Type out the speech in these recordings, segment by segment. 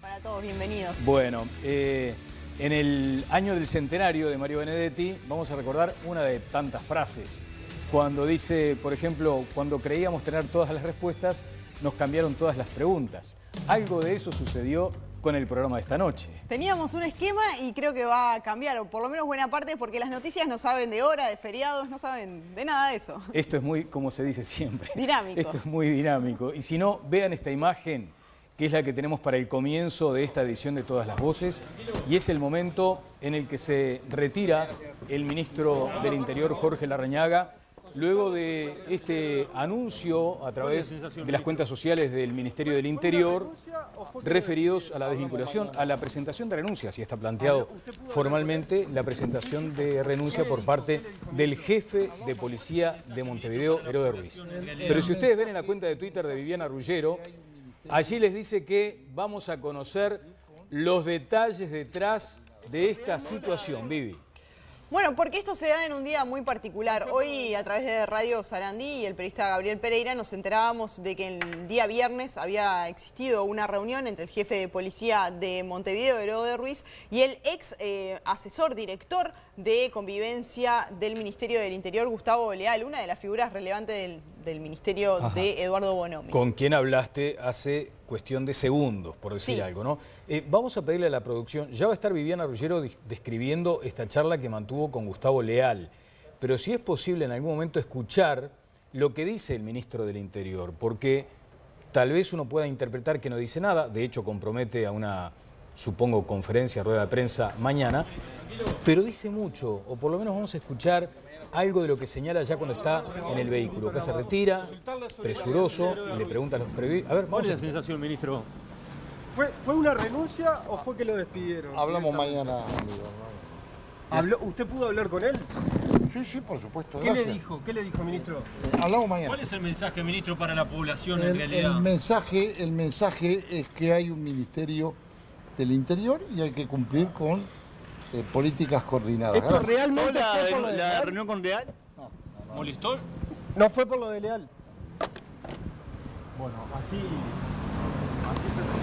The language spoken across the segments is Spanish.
Para todos, bienvenidos. Bueno, en el año del centenario de Mario Benedetti vamos a recordar una de tantas frases. Cuando dice, por ejemplo, cuando creíamos tener todas las respuestas, nos cambiaron todas las preguntas. Algo de eso sucedió con el programa de esta noche. Teníamos un esquema y creo que va a cambiar, o por lo menos buena parte, porque las noticias no saben de hora, de feriados, no saben de nada de eso. Esto es muy, como se dice siempre, dinámico. Esto es muy dinámico. Y si no, vean esta imagen, que es la que tenemos para el comienzo de esta edición de Todas las Voces, y es el momento en el que se retira el ministro del Interior, Jorge Larrañaga, luego de este anuncio a través de las cuentas sociales del Ministerio del Interior referidos a la desvinculación, a la presentación de renuncia. Así está planteado formalmente la presentación de renuncia por parte del jefe de policía de Montevideo, Herodes Ruiz. Pero si ustedes ven en la cuenta de Twitter de Viviana Ruggiero, allí les dice que vamos a conocer los detalles detrás de esta situación, Vivi. Bueno, porque esto se da en un día muy particular. Hoy, a través de Radio Sarandí y el periodista Gabriel Pereira, nos enterábamos de que el día viernes había existido una reunión entre el jefe de policía de Montevideo, Herodes Ruiz, y el ex asesor director de convivencia del Ministerio del Interior, Gustavo Leal, una de las figuras relevantes del ministerio de Eduardo Bonomi. Con quien hablaste hace cuestión de segundos, por decir algo, ¿no? Vamos a pedirle a la producción, ya va a estar Viviana Ruggiero describiendo esta charla que mantuvo con Gustavo Leal, pero si es posible en algún momento escuchar lo que dice el ministro del Interior, porque tal vez uno pueda interpretar que no dice nada, de hecho compromete a una, supongo, conferencia, rueda de prensa mañana, pero dice mucho, o por lo menos vamos a escuchar algo de lo que señala ya cuando está en el vehículo. Acá se retira, presuroso, le pregunta a los previstos. A ver, vamos. ¿Cuál es la sensación, ministro? ¿Fue una renuncia o fue que lo despidieron? Hablamos mañana, amigo. ¿Usted pudo hablar con él? Sí, por supuesto. ¿Qué le dijo? ¿Qué le dijo, ministro? Hablamos mañana. ¿Cuál es el mensaje, ministro, para la población en realidad? El mensaje es que hay un Ministerio del Interior y hay que cumplir con políticas coordinadas. ¿Esto realmente fue por la reunión con Leal? No. ¿Molestó? No fue por lo de Leal. Bueno, así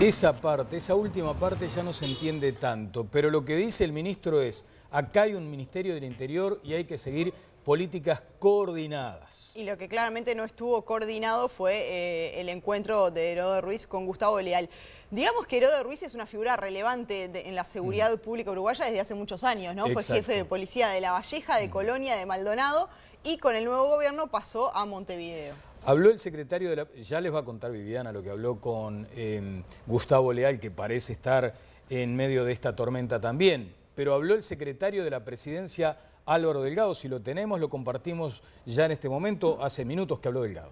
Esa parte, esa última parte ya no se entiende tanto, pero lo que dice el ministro es, acá hay un Ministerio del Interior y hay que seguir políticas coordinadas. Y lo que claramente no estuvo coordinado fue el encuentro de Herodes Ruiz con Gustavo Leal. Digamos que Herodes Ruiz es una figura relevante en la seguridad pública uruguaya desde hace muchos años, ¿no? Exacto. Fue jefe de policía de La Valleja, de Colonia, de Maldonado, y con el nuevo gobierno pasó a Montevideo. Habló el secretario de la... Ya les va a contar Viviana lo que habló con Gustavo Leal, que parece estar en medio de esta tormenta también. Pero habló el secretario de la Presidencia, Álvaro Delgado. Si lo tenemos, lo compartimos ya en este momento. Hace minutos que habló Delgado.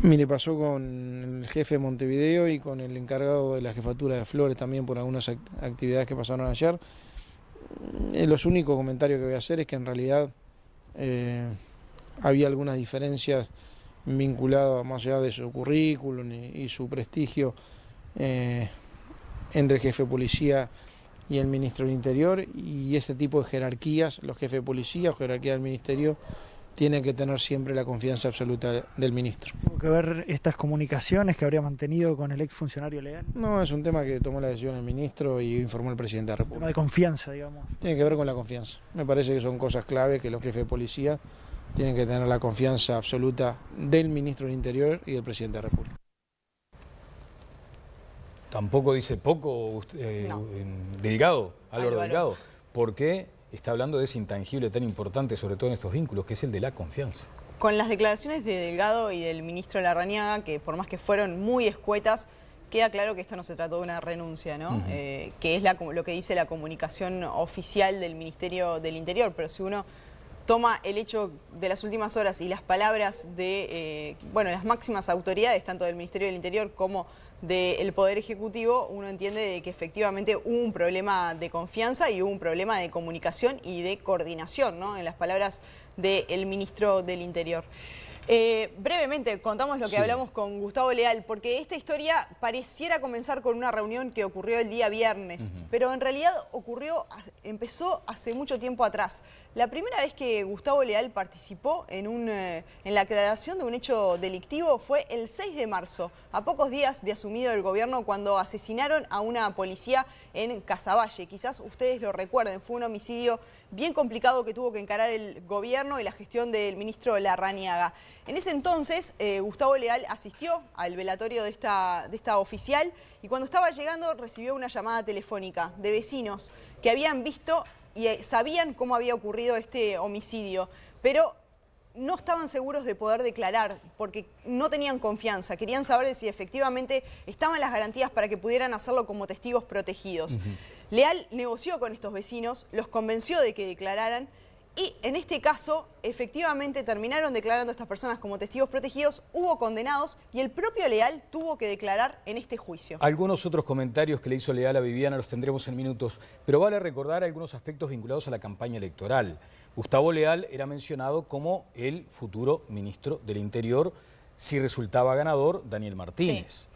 Mire, pasó con el jefe de Montevideo y con el encargado de la jefatura de Flores también por algunas actividades que pasaron ayer. Los únicos comentarios que voy a hacer es que en realidad había algunas diferencias vinculadas más allá de su currículum y su prestigio entre el jefe de policía y el ministro del Interior, y ese tipo de jerarquías, los jefes de policía o jerarquía del ministerio, tienen que tener siempre la confianza absoluta del ministro. ¿Tuvo que ver estas comunicaciones que habría mantenido con el exfuncionario Leal? No, es un tema que tomó la decisión el ministro y informó el presidente de la Un tema República. de confianza, digamos. Tiene que ver con la confianza. Me parece que son cosas clave que los jefes de policía tienen que tener la confianza absoluta del ministro del Interior y del presidente de la República. Tampoco dice poco Delgado, Álvaro Delgado, porque está hablando de ese intangible tan importante, sobre todo en estos vínculos, que es el de la confianza. Con las declaraciones de Delgado y del ministro Larrañaga, que por más que fueron muy escuetas, queda claro que esto no se trató de una renuncia, ¿no? Que es lo que dice la comunicación oficial del Ministerio del Interior, pero si uno toma el hecho de las últimas horas y las palabras de las máximas autoridades, tanto del Ministerio del Interior como del Poder Ejecutivo, uno entiende de que efectivamente hubo un problema de confianza y hubo un problema de comunicación y de coordinación, ¿no? En las palabras del ministro del Interior. Brevemente contamos lo que hablamos con Gustavo Leal, porque esta historia pareciera comenzar con una reunión que ocurrió el día viernes, pero en realidad empezó hace mucho tiempo atrás. La primera vez que Gustavo Leal participó en la aclaración de un hecho delictivo fue el 6 de marzo, a pocos días de asumido el gobierno, cuando asesinaron a una policía en Casaballe. Quizás ustedes lo recuerden, fue un homicidio bien complicado que tuvo que encarar el gobierno y la gestión del ministro Larrañaga. En ese entonces, Gustavo Leal asistió al velatorio de esta oficial y cuando estaba llegando recibió una llamada telefónica de vecinos que habían visto y sabían cómo había ocurrido este homicidio, pero no estaban seguros de poder declarar porque no tenían confianza. Querían saber si efectivamente estaban las garantías para que pudieran hacerlo como testigos protegidos. Leal negoció con estos vecinos, los convenció de que declararan y en este caso efectivamente terminaron declarando a estas personas como testigos protegidos, hubo condenados y el propio Leal tuvo que declarar en este juicio. Algunos otros comentarios que le hizo Leal a Viviana los tendremos en minutos, pero vale recordar algunos aspectos vinculados a la campaña electoral. Gustavo Leal era mencionado como el futuro ministro del Interior si resultaba ganador Daniel Martínez. Sí.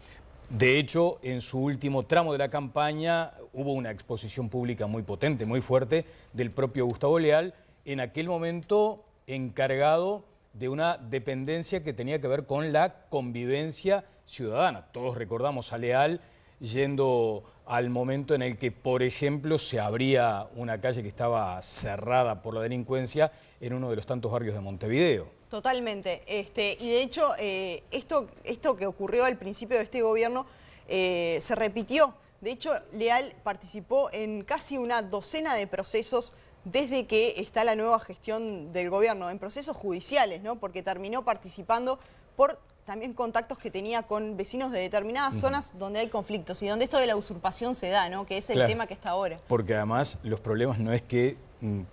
De hecho, en su último tramo de la campaña hubo una exposición pública muy potente, muy fuerte del propio Gustavo Leal, en aquel momento encargado de una dependencia que tenía que ver con la convivencia ciudadana. Todos recordamos a Leal yendo al momento en el que, por ejemplo, se abría una calle que estaba cerrada por la delincuencia en uno de los tantos barrios de Montevideo. Totalmente. Y de hecho, esto que ocurrió al principio de este gobierno se repitió. De hecho, Leal participó en casi una docena de procesos desde que está la nueva gestión del gobierno, en procesos judiciales, ¿no? Porque terminó participando por también contactos que tenía con vecinos de determinadas zonas donde hay conflictos y donde esto de la usurpación se da, ¿no? Que es el tema que está ahora. Porque además los problemas no es que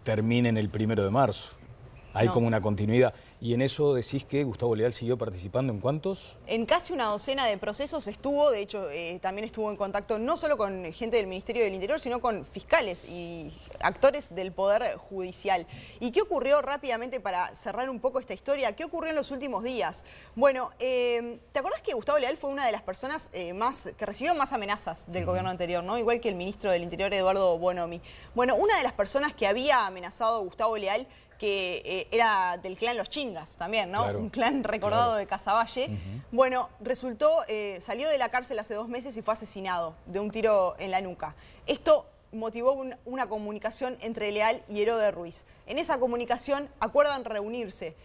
terminen el 1 de marzo. Hay como una continuidad. Y en eso decís que Gustavo Leal siguió participando, ¿en cuántos? En casi una docena de procesos estuvo, de hecho también estuvo en contacto no solo con gente del Ministerio del Interior, sino con fiscales y actores del Poder Judicial. ¿Y qué ocurrió rápidamente para cerrar un poco esta historia? ¿Qué ocurrió en los últimos días? Bueno, ¿te acordás que Gustavo Leal fue una de las personas que recibió más amenazas del gobierno anterior, ¿no? Igual que el ministro del Interior, Eduardo Bonomi. Bueno, una de las personas que había amenazado a Gustavo Leal, que era del clan Los Chingas también, ¿no? Claro, un clan recordado de Casaballe. Bueno, salió de la cárcel hace 2 meses y fue asesinado de un tiro en la nuca. Esto motivó una comunicación entre Leal y Heróde Ruiz. En esa comunicación acuerdan reunirse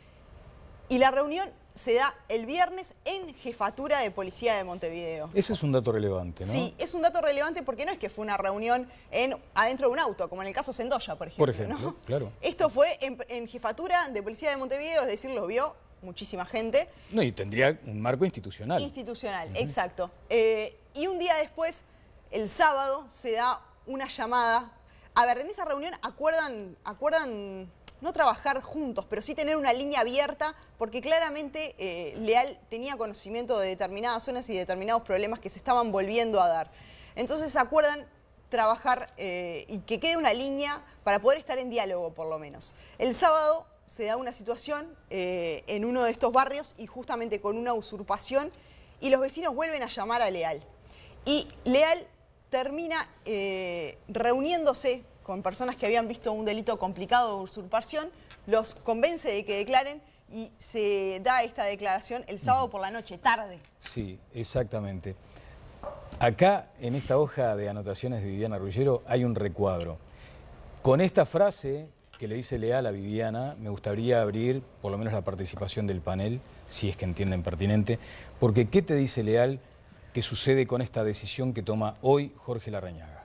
y la reunión se da el viernes en Jefatura de Policía de Montevideo. Ese es un dato relevante, ¿no? Sí, es un dato relevante porque no es que fue una reunión adentro de un auto, como en el caso Sendoya, por ejemplo. Por ejemplo, ¿no? Claro. Esto fue en Jefatura de Policía de Montevideo, es decir, lo vio muchísima gente. No, y tendría un marco institucional. Institucional, exacto. Y un día después, el sábado, se da una llamada. A ver, en esa reunión acuerdan no trabajar juntos, pero sí tener una línea abierta, porque claramente Leal tenía conocimiento de determinadas zonas y de determinados problemas que se estaban volviendo a dar. Entonces acuerdan trabajar y que quede una línea para poder estar en diálogo, por lo menos. El sábado se da una situación en uno de estos barrios y justamente con una usurpación, y los vecinos vuelven a llamar a Leal. Y Leal termina reuniéndose con personas que habían visto un delito complicado de usurpación, los convence de que declaren y se da esta declaración el sábado por la noche, tarde. Sí, exactamente. Acá, en esta hoja de anotaciones de Viviana Ruggiero, hay un recuadro. Con esta frase que le dice Leal a Viviana, me gustaría abrir por lo menos la participación del panel, si es que entienden pertinente, porque ¿qué te dice Leal que sucede con esta decisión que toma hoy Jorge Larrañaga?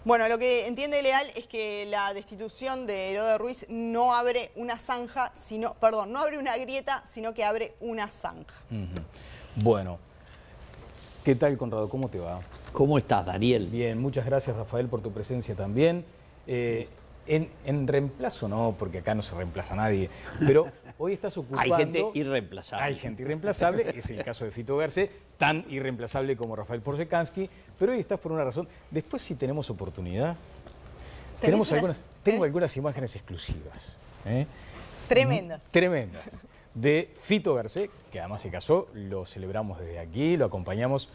Bueno, lo que entiende Leal es que la destitución de Heróde Ruiz no abre una zanja, no abre una grieta, sino que abre una zanja. Bueno, ¿qué tal, Conrado? ¿Cómo te va? ¿Cómo estás, Daniel? Bien, muchas gracias, Rafael, por tu presencia también. En reemplazo no, porque acá no se reemplaza a nadie, pero hoy estás ocupando... Hay gente irreemplazable. Hay gente irreemplazable, es el caso de Fito Garcés, tan irreemplazable como Rafael Porzekansky, pero hoy estás por una razón. Después, si tenemos oportunidad, tengo algunas imágenes exclusivas. Tremendas. Tremendas. De Fito Garcés, que además se casó, lo celebramos desde aquí, lo acompañamos.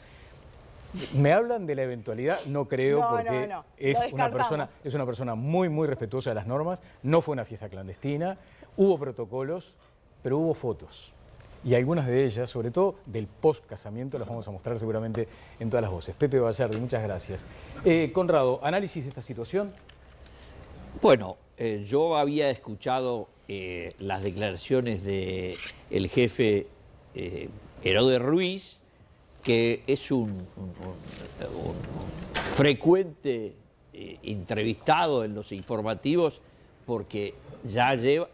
Me hablan de la eventualidad, no creo, No, porque no. es Lo una persona muy, muy respetuosa de las normas. No fue una fiesta clandestina, hubo protocolos, pero hubo fotos. Y algunas de ellas, sobre todo del post-casamiento, las vamos a mostrar seguramente en todas las voces. Pepe Vallardi, muchas gracias. Conrado, ¿análisis de esta situación? Bueno, yo había escuchado las declaraciones del jefe Herodes Ruiz, que es un frecuente entrevistado en los informativos, porque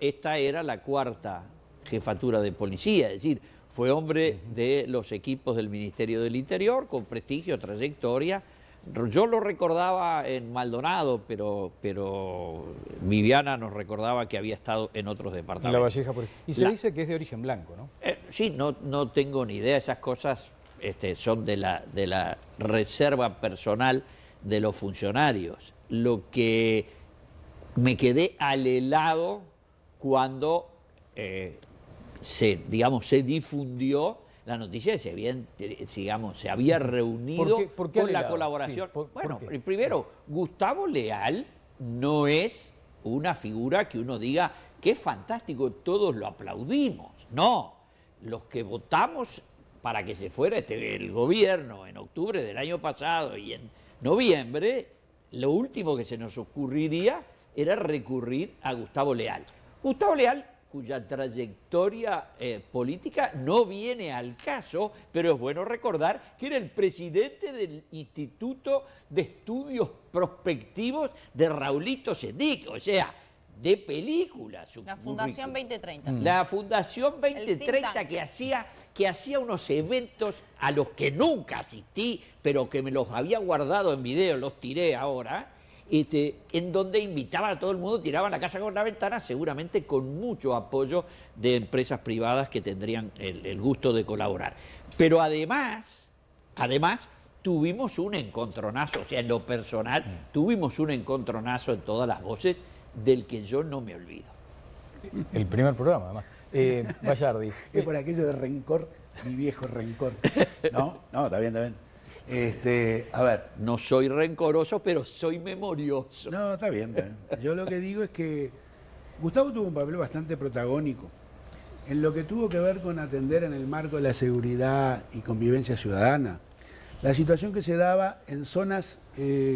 esta era la cuarta jefatura de policía, es decir, fue hombre de los equipos del Ministerio del Interior, con prestigio, trayectoria. Yo lo recordaba en Maldonado, pero Viviana nos recordaba que había estado en otros departamentos. La Valleja, y se dice que es de origen blanco, ¿no? Sí, no tengo ni idea, esas cosas son de la reserva personal de los funcionarios. Lo que me quedé alelado cuando se difundió la noticia, se había reunido ¿Por qué con la alelado? colaboración. Sí, bueno, ¿por qué? primero, Gustavo Leal no es una figura que uno diga, qué fantástico, todos lo aplaudimos. No, los que votamos para que se fuera el gobierno en octubre del año pasado y en noviembre, lo último que se nos ocurriría era recurrir a Gustavo Leal. Gustavo Leal, cuya trayectoria política no viene al caso, pero es bueno recordar que era el presidente del Instituto de Estudios Prospectivos de Raulito Sendic, o sea, de películas. La Fundación 2030. La Fundación 2030 que hacía unos eventos a los que nunca asistí, pero que me los había guardado en video, los tiré ahora, en donde invitaban a todo el mundo, tiraban la casa con la ventana, seguramente con mucho apoyo de empresas privadas que tendrían el gusto de colaborar. Pero además tuvimos un encontronazo, o sea, en lo personal, tuvimos un encontronazo en todas las voces del que yo no me olvido. El primer programa, además. Vallardi. Es por aquello de rencor, mi viejo rencor. No, está bien, A ver. No soy rencoroso, pero soy memorioso. No, está bien. Yo lo que digo es que Gustavo tuvo un papel bastante protagónico en lo que tuvo que ver con atender en el marco de la seguridad y convivencia ciudadana la situación que se daba en zonas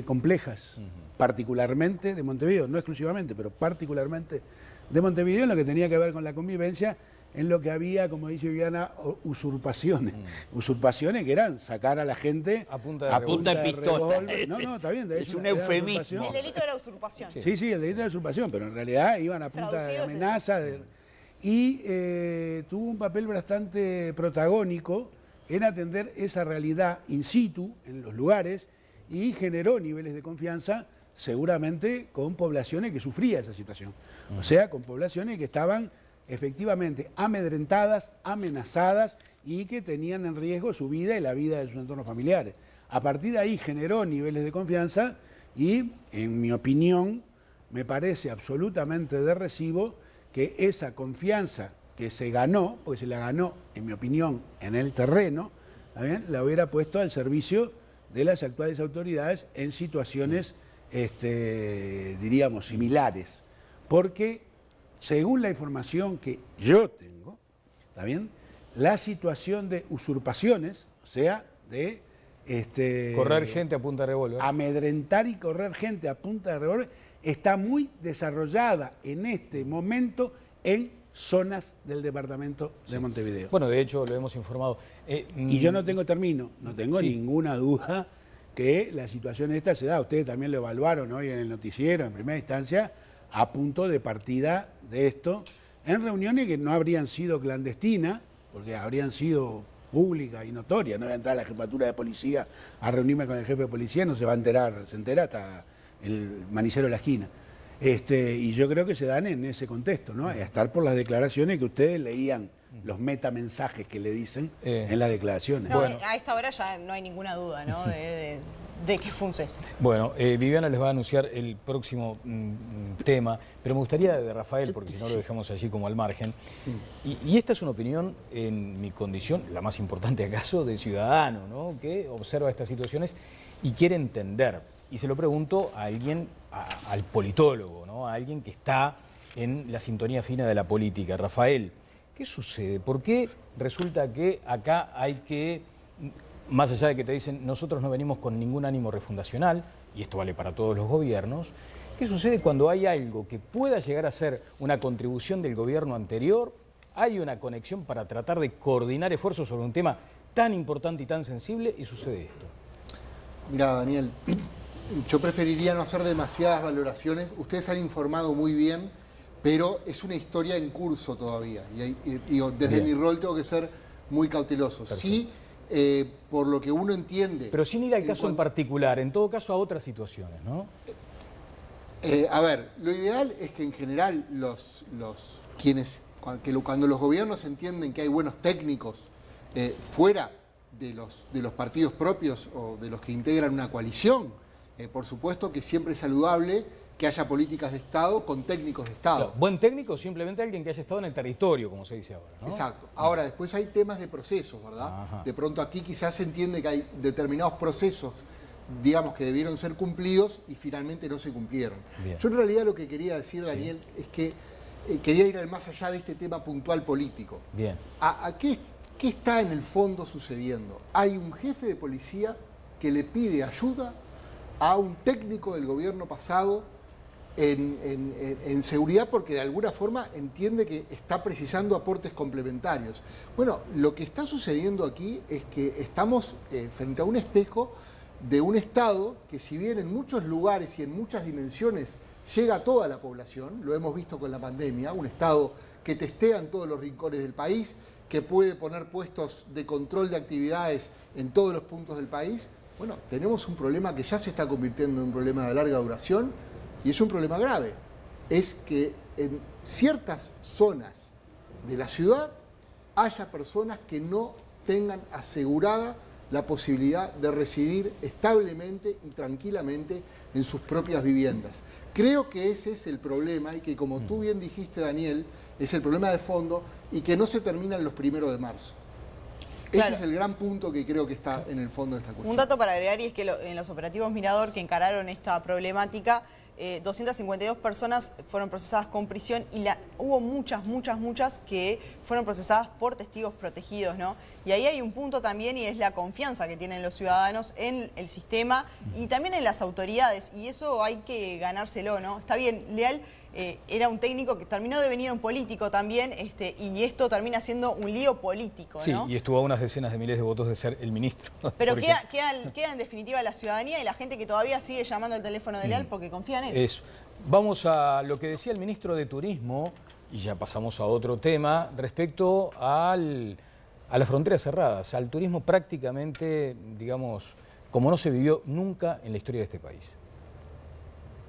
complejas, particularmente de Montevideo, no exclusivamente, pero particularmente de Montevideo, en lo que tenía que ver con la convivencia, en lo que había, como dice Viviana, usurpaciones. Usurpaciones que eran sacar a la gente a punta de pistola. No, está bien. Es un eufemismo. El delito era usurpación. Sí, el delito era usurpación, pero en realidad iban a punta de amenaza. Y tuvo un papel bastante protagónico en atender esa realidad in situ, en los lugares, y generó niveles de confianza seguramente con poblaciones que sufrían esa situación. O sea, con poblaciones que estaban efectivamente amedrentadas, amenazadas y que tenían en riesgo su vida y la vida de sus entornos familiares. A partir de ahí generó niveles de confianza y, en mi opinión, me parece absolutamente de recibo que esa confianza que se ganó, porque se la ganó, en mi opinión, en el terreno, ¿está bien?, la hubiera puesto al servicio de las actuales autoridades en situaciones, diríamos, similares. Porque, según la información que yo tengo, ¿está bien?, la situación de usurpaciones, o sea, de correr gente a punta de revólver. Amedrentar y correr gente a punta de revólver está muy desarrollada en este momento en zonas del departamento de Montevideo. Bueno, de hecho lo hemos informado. Y yo no tengo ninguna duda que la situación esta se da. Ustedes también lo evaluaron hoy en el noticiero, en primera instancia, a punto de partida de esto, en reuniones que no habrían sido clandestinas, porque habrían sido públicas y notorias. No voy a entrar a la jefatura de policía a reunirme con el jefe de policía, no se va a enterar, se entera hasta el manicero de la esquina. Y yo creo que se dan en ese contexto, ¿no? A estar por las declaraciones que ustedes leían, los metamensajes que le dicen en las declaraciones. No, bueno, a esta hora ya no hay ninguna duda, ¿no? de que fue un cese. Bueno, Viviana les va a anunciar el próximo tema, pero me gustaría de Rafael, porque si no lo dejamos allí como al margen. Y esta es una opinión en mi condición, la más importante acaso, de ciudadano, ¿no?, que observa estas situaciones y quiere entender. Y se lo pregunto a alguien, al politólogo, ¿no?, a alguien que está en la sintonía fina de la política. Rafael, ¿qué sucede? ¿Por qué resulta que acá hay que, más allá de que te dicen nosotros no venimos con ningún ánimo refundacional, y esto vale para todos los gobiernos, ¿qué sucede cuando hay algo que pueda llegar a ser una contribución del gobierno anterior? Hay una conexión para tratar de coordinar esfuerzos sobre un tema tan importante y tan sensible y sucede esto. Mira, Daniel, yo preferiría no hacer demasiadas valoraciones. Ustedes han informado muy bien, pero es una historia en curso todavía. Y desde mi rol tengo que ser muy cauteloso. Perfecto. Sí, por lo que uno entiende... Pero sin ir al caso en particular, en todo caso a otras situaciones, ¿no? A ver, lo ideal es que en general cuando los gobiernos entienden que hay buenos técnicos fuera de los partidos propios o de los que integran una coalición, por supuesto que siempre es saludable que haya políticas de Estado con técnicos de Estado. Claro, buen técnico simplemente alguien que haya estado en el territorio, como se dice ahora, ¿no? Exacto. Ahora, después hay temas de procesos, ¿verdad? Ajá. De pronto aquí quizás se entiende que hay determinados procesos, digamos, que debieron ser cumplidos y finalmente no se cumplieron. Bien. Yo en realidad lo que quería decir, Daniel, es que quería ir más allá de este tema puntual político. Bien. ¿Qué está en el fondo sucediendo? Hay un jefe de policía que le pide ayuda a un técnico del gobierno pasado en seguridad porque de alguna forma entiende que está precisando aportes complementarios. Bueno, lo que está sucediendo aquí es que estamos frente a un espejo de un Estado que, si bien en muchos lugares y en muchas dimensiones llega a toda la población, lo hemos visto con la pandemia, un Estado que testea en todos los rincones del país, que puede poner puestos de control de actividades en todos los puntos del país. Bueno, tenemos un problema que ya se está convirtiendo en un problema de larga duración y es un problema grave. Es que en ciertas zonas de la ciudad haya personas que no tengan asegurada la posibilidad de residir establemente y tranquilamente en sus propias viviendas. Creo que ese es el problema y que, como tú bien dijiste, Daniel, es el problema de fondo y que no se termina en los 1 de marzo. Claro. Ese es el gran punto que creo que está en el fondo de esta cuestión. Un dato para agregar, y es que en los operativos Mirador que encararon esta problemática, 252 personas fueron procesadas con prisión y hubo muchas que fueron procesadas por testigos protegidos, ¿no? Y ahí hay un punto también, y es la confianza que tienen los ciudadanos en el sistema y también en las autoridades, y eso hay que ganárselo, ¿no? Está bien, Leal era un técnico que terminó devenido en político también, y esto termina siendo un lío político, ¿no? Sí, y estuvo a unas decenas de miles de votos de ser el ministro. Pero queda en definitiva la ciudadanía y la gente que todavía sigue llamando al teléfono de Leal porque confía en él. Eso. Vamos a lo que decía el ministro de Turismo, y ya pasamos a otro tema, respecto a las fronteras cerradas, al turismo prácticamente, digamos, como no se vivió nunca en la historia de este país.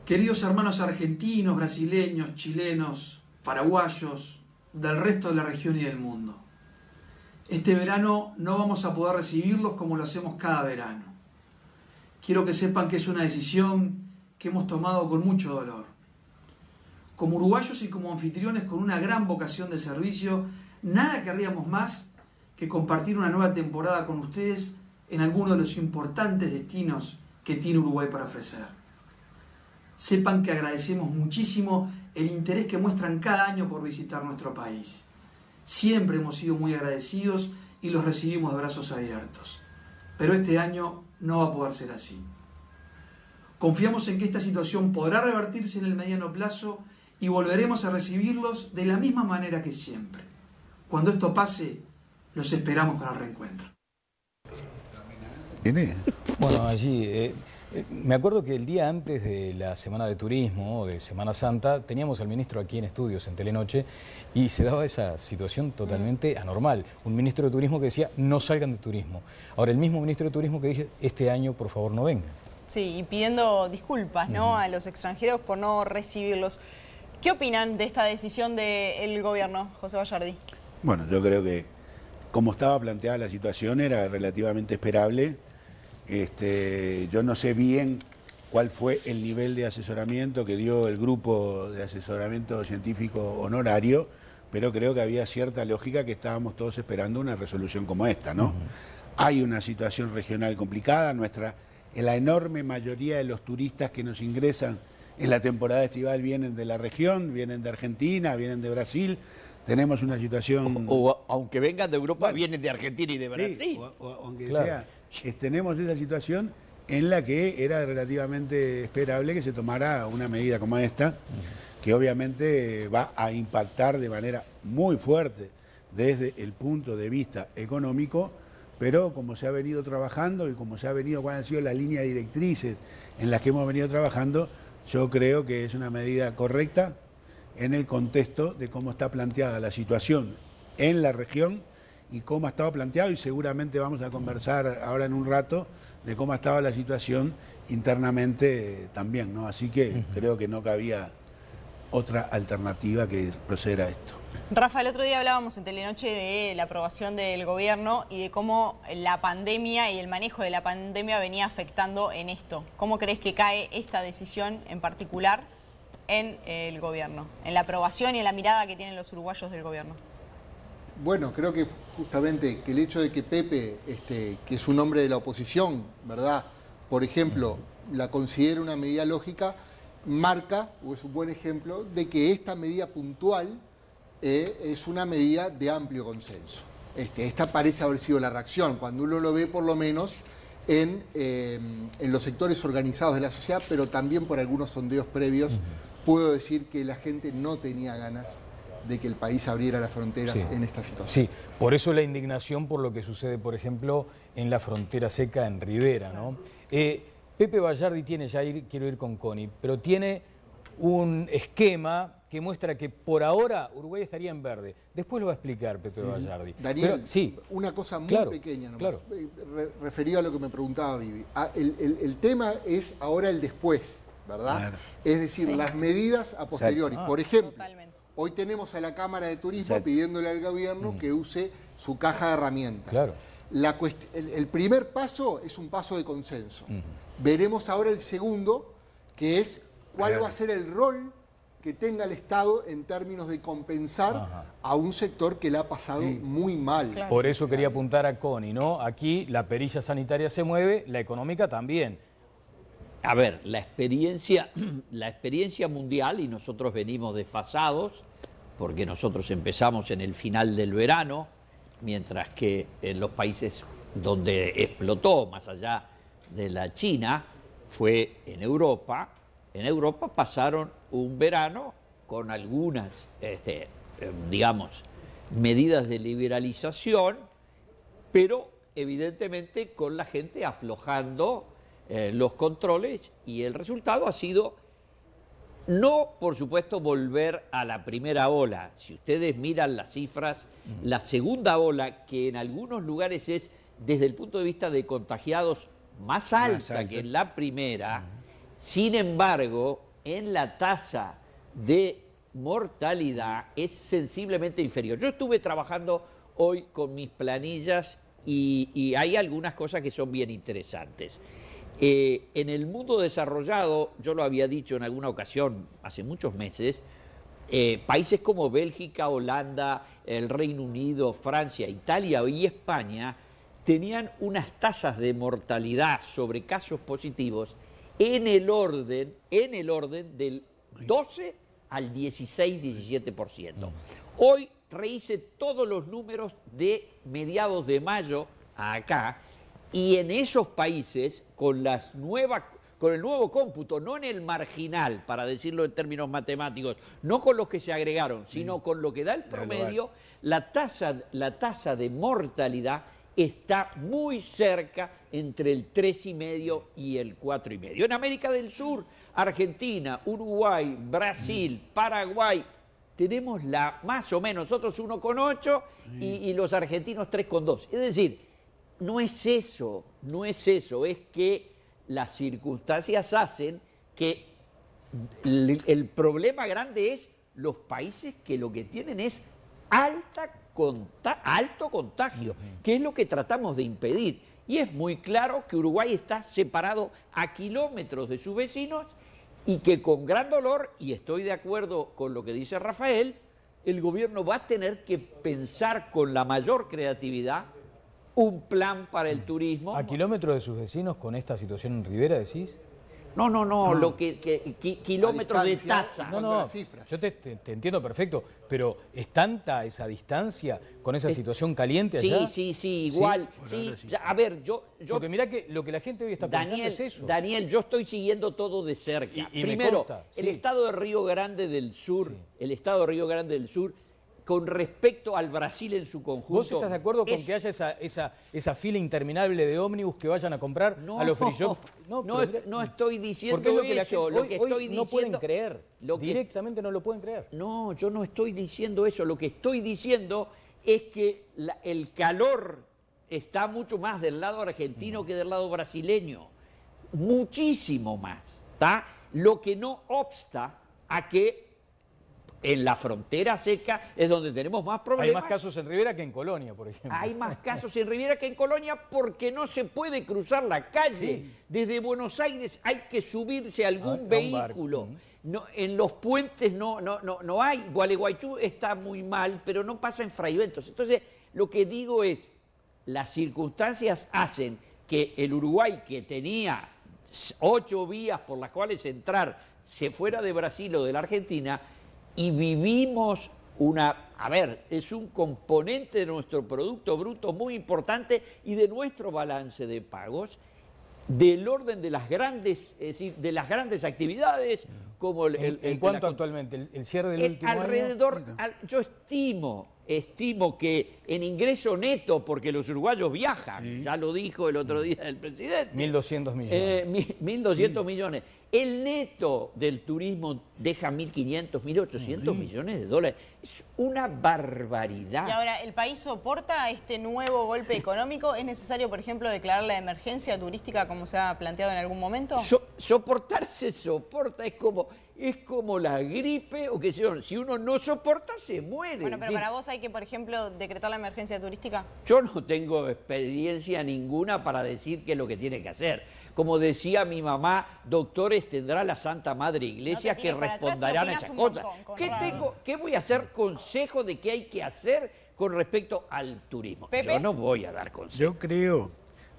Queridos hermanos argentinos, brasileños, chilenos, paraguayos, del resto de la región y del mundo, este verano no vamos a poder recibirlos como lo hacemos cada verano. Quiero que sepan que es una decisión que hemos tomado con mucho dolor. Como uruguayos y como anfitriones con una gran vocación de servicio, nada querríamos más que compartir una nueva temporada con ustedes en alguno de los importantes destinos que tiene Uruguay para ofrecer. Sepan que agradecemos muchísimo el interés que muestran cada año por visitar nuestro país. Siempre hemos sido muy agradecidos y los recibimos de brazos abiertos. Pero este año no va a poder ser así. Confiamos en que esta situación podrá revertirse en el mediano plazo y volveremos a recibirlos de la misma manera que siempre. Cuando esto pase, los esperamos para el reencuentro. Bueno, allí... me acuerdo que el día antes de la Semana de Turismo, de Semana Santa, teníamos al ministro aquí en estudios, en Telenoche, y se daba esa situación totalmente anormal. Un ministro de Turismo que decía, no salgan de turismo. Ahora, el mismo ministro de Turismo que dije, este año, por favor, no vengan. Sí, y pidiendo disculpas, ¿no?, a los extranjeros por no recibirlos. ¿Qué opinan de esta decisión del gobierno, José Bayardi? Bueno, yo creo que, como estaba planteada la situación, era relativamente esperable. Yo no sé bien cuál fue el nivel de asesoramiento que dio el grupo de asesoramiento científico honorario, pero creo que había cierta lógica que estábamos todos esperando una resolución como esta, ¿no? Hay una situación regional complicada, la enorme mayoría de los turistas que nos ingresan en la temporada estival vienen de la región, vienen de Argentina, vienen de Brasil. Tenemos una situación... O aunque vengan de Europa, vienen de Argentina y de Brasil. Sí, aunque sea, tenemos esa situación en la que era relativamente esperable que se tomara una medida como esta, que obviamente va a impactar de manera muy fuerte desde el punto de vista económico, pero como se ha venido trabajando y como se ha venido, cuáles han sido las líneas directrices en las que hemos venido trabajando, yo creo que es una medida correcta en el contexto de cómo está planteada la situación en la región y cómo ha estado planteado, y seguramente vamos a conversar ahora en un rato de cómo ha estado la situación internamente también, ¿no? Así que creo que no cabía otra alternativa que proceder a esto. Rafa, el otro día hablábamos en Telenoche de la aprobación del gobierno y de cómo la pandemia y el manejo de la pandemia venía afectando en esto. ¿Cómo crees que cae esta decisión en particular en el gobierno, en la aprobación y en la mirada que tienen los uruguayos del gobierno? Bueno, creo que justamente que el hecho de que Pepe, que es un hombre de la oposición, ¿verdad?, por ejemplo, la considere una medida lógica, marca, o es un buen ejemplo, de que esta medida puntual es una medida de amplio consenso. Esta parece haber sido la reacción, cuando uno lo ve por lo menos en los sectores organizados de la sociedad, pero también por algunos sondeos previos, puedo decir que la gente no tenía ganas de que el país abriera las fronteras en esta situación. Sí, por eso la indignación por lo que sucede, por ejemplo, en la frontera seca en Rivera, ¿no? Pepe Bayardi tiene, quiero ir con Connie, pero tiene un esquema que muestra que por ahora Uruguay estaría en verde. Después lo va a explicar Pepe Bayardi. Daniel, pero, una cosa muy pequeña nomás, referido a lo que me preguntaba Vivi. El tema es ahora el después, ¿verdad? Claro. Es decir, las medidas a posteriori. Por ejemplo, hoy tenemos a la Cámara de Turismo pidiéndole al gobierno que use su caja de herramientas. Claro. El primer paso es un paso de consenso. Veremos ahora el segundo, que es cuál va a ser el rol que tenga el Estado en términos de compensar a un sector que le ha pasado muy mal. Claro. Por eso quería apuntar a Connie, ¿no? Aquí la perilla sanitaria se mueve, la económica también. A ver, la experiencia mundial, y nosotros venimos desfasados, porque nosotros empezamos en el final del verano, mientras que en los países donde explotó, más allá de la China, fue en Europa. En Europa pasaron un verano con algunas, digamos, medidas de liberalización, pero evidentemente con la gente aflojando los controles, y el resultado ha sido, no por supuesto volver a la primera ola. Si ustedes miran las cifras, la segunda ola, que en algunos lugares es desde el punto de vista de contagiados más alta que en la primera, sin embargo, en la tasa de mortalidad es sensiblemente inferior. Yo estuve trabajando hoy con mis planillas y hay algunas cosas que son bien interesantes. En el mundo desarrollado, yo lo había dicho en alguna ocasión hace muchos meses, países como Bélgica, Holanda, el Reino Unido, Francia, Italia y España tenían unas tasas de mortalidad sobre casos positivos en el orden del 12 al 16-17%. Hoy rehice todos los números de mediados de mayo a acá, y en esos países, con el nuevo cómputo, no en el marginal, para decirlo en términos matemáticos, no con los que se agregaron, sino con lo que da el promedio, la tasa de mortalidad está muy cerca entre el 3,5 y el 4,5. En América del Sur, Argentina, Uruguay, Brasil, Paraguay, tenemos más o menos, nosotros 1,8 y los argentinos 3,2. Es decir, no es eso, es que las circunstancias hacen que el problema grande es los países que lo que tienen es alto contagio, que es lo que tratamos de impedir. Y es muy claro que Uruguay está separado a kilómetros de sus vecinos y que con gran dolor, y estoy de acuerdo con lo que dice Rafael, el gobierno va a tener que pensar con la mayor creatividad un plan para el turismo. ¿A kilómetros de sus vecinos con esta situación en Rivera decís? No, lo que kilómetros de tasa. No, yo te entiendo perfecto, pero ¿es tanta esa distancia con esa situación caliente allá? Sí, igual. Sí, a ver, yo... Porque mirá que lo que la gente hoy está pensando es eso. Daniel, yo estoy siguiendo todo de cerca. Y primero, me consta, el estado de Río Grande del Sur, con respecto al Brasil en su conjunto... ¿Vos estás de acuerdo con que haya esa fila interminable de ómnibus que vayan a comprar a los free shop? No estoy diciendo eso. Lo que estoy diciendo, no pueden creer. Directamente no lo pueden creer. No, yo no estoy diciendo eso. Lo que estoy diciendo es que el calor está mucho más del lado argentino que del lado brasileño. Muchísimo más. ¿Tá? Lo que no obsta a que en la frontera seca es donde tenemos más problemas. Hay más casos en Rivera que en Colonia, por ejemplo. Hay más casos en Rivera que en Colonia porque no se puede cruzar la calle. Sí. Desde Buenos Aires hay que subirse a algún vehículo. No, en los puentes no hay. Gualeguaychú está muy mal, pero no pasa en Fraiventos. Entonces, lo que digo es, las circunstancias hacen que el Uruguay, que tenía 8 vías por las cuales entrar, se fuera de Brasil o de la Argentina, y vivimos es un componente de nuestro Producto Bruto muy importante y de nuestro balance de pagos, del orden de las grandes, es decir, de las grandes actividades, como ¿En cuánto actualmente? ¿El cierre del último alrededor, año? Yo estimo que en ingreso neto, porque los uruguayos viajan, ya lo dijo el otro día el presidente. 1.200 millones. 1.200 millones. El neto del turismo deja 1.500, 1.800 millones de dólares. Es una barbaridad. Y ahora, ¿el país soporta este nuevo golpe económico? ¿Es necesario, por ejemplo, declarar la emergencia turística como se ha planteado en algún momento? Soportar se soporta, es como la gripe o qué sé yo. Si uno no soporta, se muere. Bueno, pero para vos hay que, por ejemplo, decretar la emergencia turística. Yo no tengo experiencia ninguna para decir qué es lo que tiene que hacer. Como decía mi mamá, doctores tendrá la Santa Madre Iglesia que responderán a esas cosas. ¿Qué voy a hacer consejo de qué hay que hacer con respecto al turismo? Pepe. Yo no voy a dar consejos. Yo creo,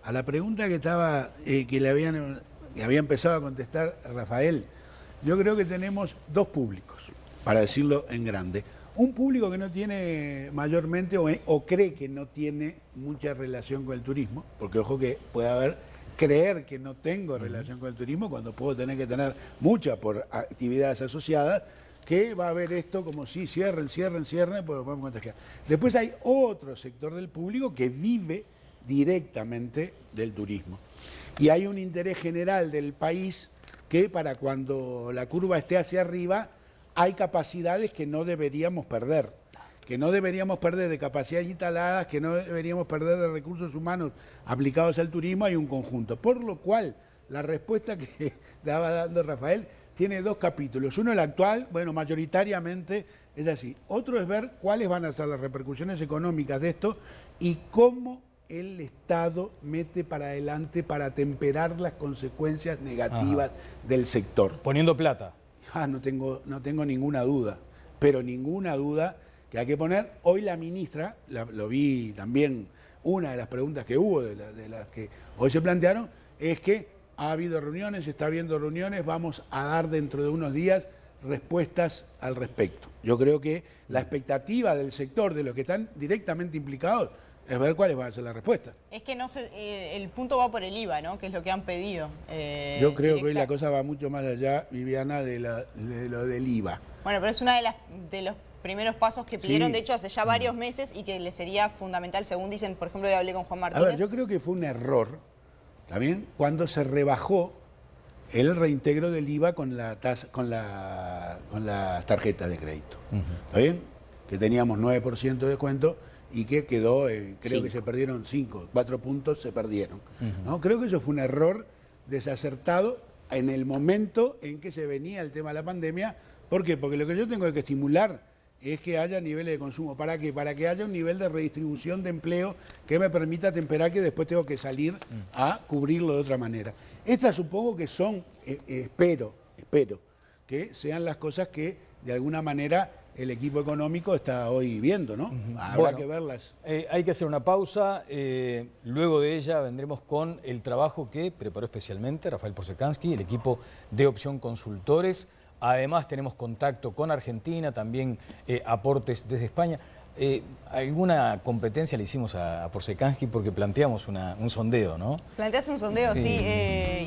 a la pregunta que había empezado a contestar Rafael, yo creo que tenemos dos públicos, para decirlo en grande. Un público que no tiene mayormente o cree que no tiene mucha relación con el turismo, porque ojo que puede creer que no tengo relación con el turismo cuando puedo tener que tener mucha por actividades asociadas, que va a ver esto como si cierren, pues lo podemos contagiar. Después hay otro sector del público que vive directamente del turismo. Y hay un interés general del país que para cuando la curva esté hacia arriba hay capacidades que no deberíamos perder. Que no deberíamos perder de capacidades instaladas, que no deberíamos perder de recursos humanos aplicados al turismo, hay un conjunto. Por lo cual, la respuesta que estaba dando Rafael tiene dos capítulos. Uno, el actual, bueno, mayoritariamente es así. Otro es ver cuáles van a ser las repercusiones económicas de esto y cómo el Estado mete para adelante para temperar las consecuencias negativas del sector. Poniendo plata. No tengo ninguna duda, pero ninguna duda que hay que poner. Hoy la ministra, lo vi también, una de las preguntas que hubo, de las que hoy se plantearon, es que ha habido reuniones, está habiendo reuniones, vamos a dar dentro de unos días respuestas al respecto. Yo creo que la expectativa del sector, de los que están directamente implicados, es ver cuáles van a ser las respuestas. Es que el punto va por el IVA, ¿no? Que es lo que han pedido. Yo creo que hoy la cosa va mucho más allá, Viviana, de lo del IVA. Bueno, pero es una de los primeros pasos que pidieron, de hecho, hace ya varios meses y que les sería fundamental, según dicen, por ejemplo, hoy hablé con Juan Martínez. A ver, yo creo que fue un error, ¿está bien? Cuando se rebajó el reintegro del IVA con las tarjetas de crédito, ¿está bien? Que teníamos 9% de descuento y que quedó, creo que se perdieron 4 puntos se perdieron, ¿no? Creo que eso fue un error desacertado en el momento en que se venía el tema de la pandemia. ¿Por qué? Porque lo que yo tengo que estimular es que haya niveles de consumo. ¿Para qué? Para que haya un nivel de redistribución de empleo que me permita temperar que después tengo que salir a cubrirlo de otra manera. Estas supongo que son, espero que sean las cosas que de alguna manera el equipo económico está hoy viendo, ¿no? Habrá que verlas. Hay que hacer una pausa, luego de ella vendremos con el trabajo que preparó especialmente Rafael Porzekansky, el equipo de Opción Consultores. Además tenemos contacto con Argentina, también aportes desde España. Alguna competencia le hicimos a Porzekansky porque planteamos un sondeo, ¿no? Planteaste un sondeo, sí,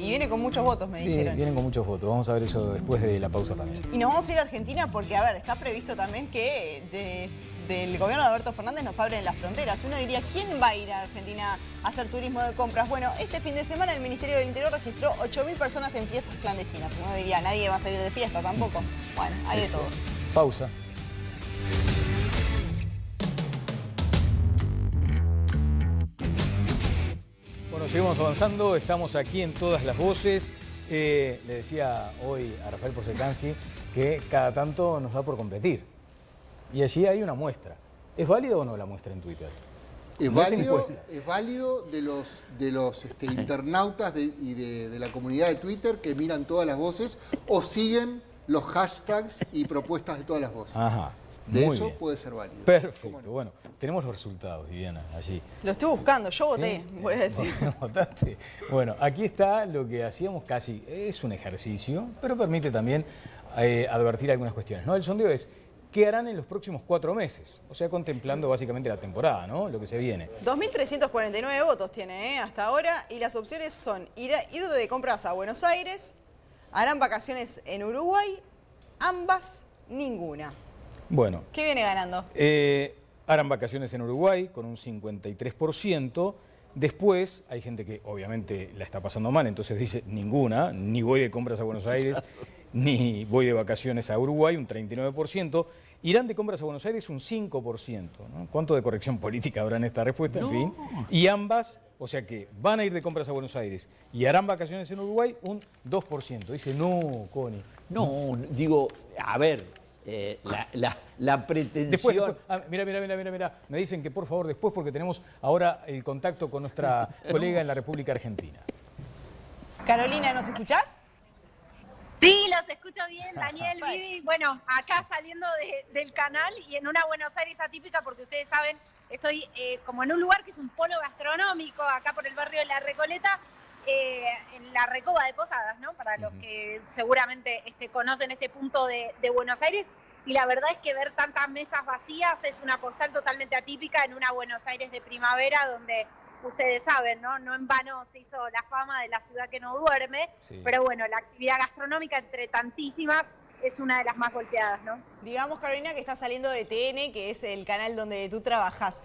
y viene con muchos votos, me dijeron. Sí, vienen con muchos votos. Vamos a ver eso después de la pausa también. Y nos vamos a ir a Argentina porque, a ver, está previsto también que del gobierno de Alberto Fernández nos abren las fronteras. Uno diría, ¿quién va a ir a Argentina a hacer turismo de compras? Bueno, este fin de semana el Ministerio del Interior registró 8.000 personas en fiestas clandestinas. Uno diría, nadie va a salir de fiesta tampoco. Bueno, hay de todo. Pausa. Bueno, seguimos avanzando, estamos aquí en Todas las Voces. Le decía hoy a Rafael Porzekansky que cada tanto nos da por competir. Y allí hay una muestra. ¿Es válido o no la muestra en Twitter? Es válido de los internautas y de la comunidad de Twitter que miran Todas las Voces o siguen los hashtags y propuestas de Todas las Voces. Ajá. De Muy eso bien. puede ser válido. Perfecto. No? Bueno, tenemos los resultados, Viviana, allí. Lo estoy buscando, yo voté, ¿Sí? voy a decir. ¿Votaste? Bueno, aquí está lo que hacíamos casi. Es un ejercicio, pero permite también advertir algunas cuestiones, ¿no? El sondeo es, ¿qué harán en los próximos 4 meses? O sea, contemplando básicamente la temporada, ¿no? Lo que se viene. 2.349 votos tiene, hasta ahora, y las opciones son ir de compras a Buenos Aires, harán vacaciones en Uruguay, ambas, ninguna. Bueno. ¿Qué viene ganando? Harán vacaciones en Uruguay con un 53%. Después hay gente que obviamente la está pasando mal, entonces dice ninguna, ni voy de compras a Buenos Aires, ni voy de vacaciones a Uruguay, un 39%. Irán de compras a Buenos Aires un 5%. ¿No? ¿Cuánto de corrección política habrá en esta respuesta? En fin. Y ambas, o sea que van a ir de compras a Buenos Aires y harán vacaciones en Uruguay un 2%. Dice, no, Connie. No, digo, a ver... la pretensión... Después, mira. Me dicen que por favor después porque tenemos ahora el contacto con nuestra colega en la República Argentina. Carolina, ¿nos escuchás? Sí, los escucho bien, Daniel, Vivi. Bueno, acá saliendo del canal y en una Buenos Aires atípica porque ustedes saben, estoy como en un lugar que es un polo gastronómico, acá por el barrio de La Recoleta, en la Recoba de Posadas, ¿no? Para los que seguramente conocen este punto de Buenos Aires. Y la verdad es que ver tantas mesas vacías es una postal totalmente atípica en una Buenos Aires de primavera donde ustedes saben, ¿no? No en vano se hizo la fama de la ciudad que no duerme, sí. Pero bueno, la actividad gastronómica entre tantísimas es una de las más golpeadas, ¿no? Digamos, Carolina, que está saliendo de TN, que es el canal donde tú trabajas.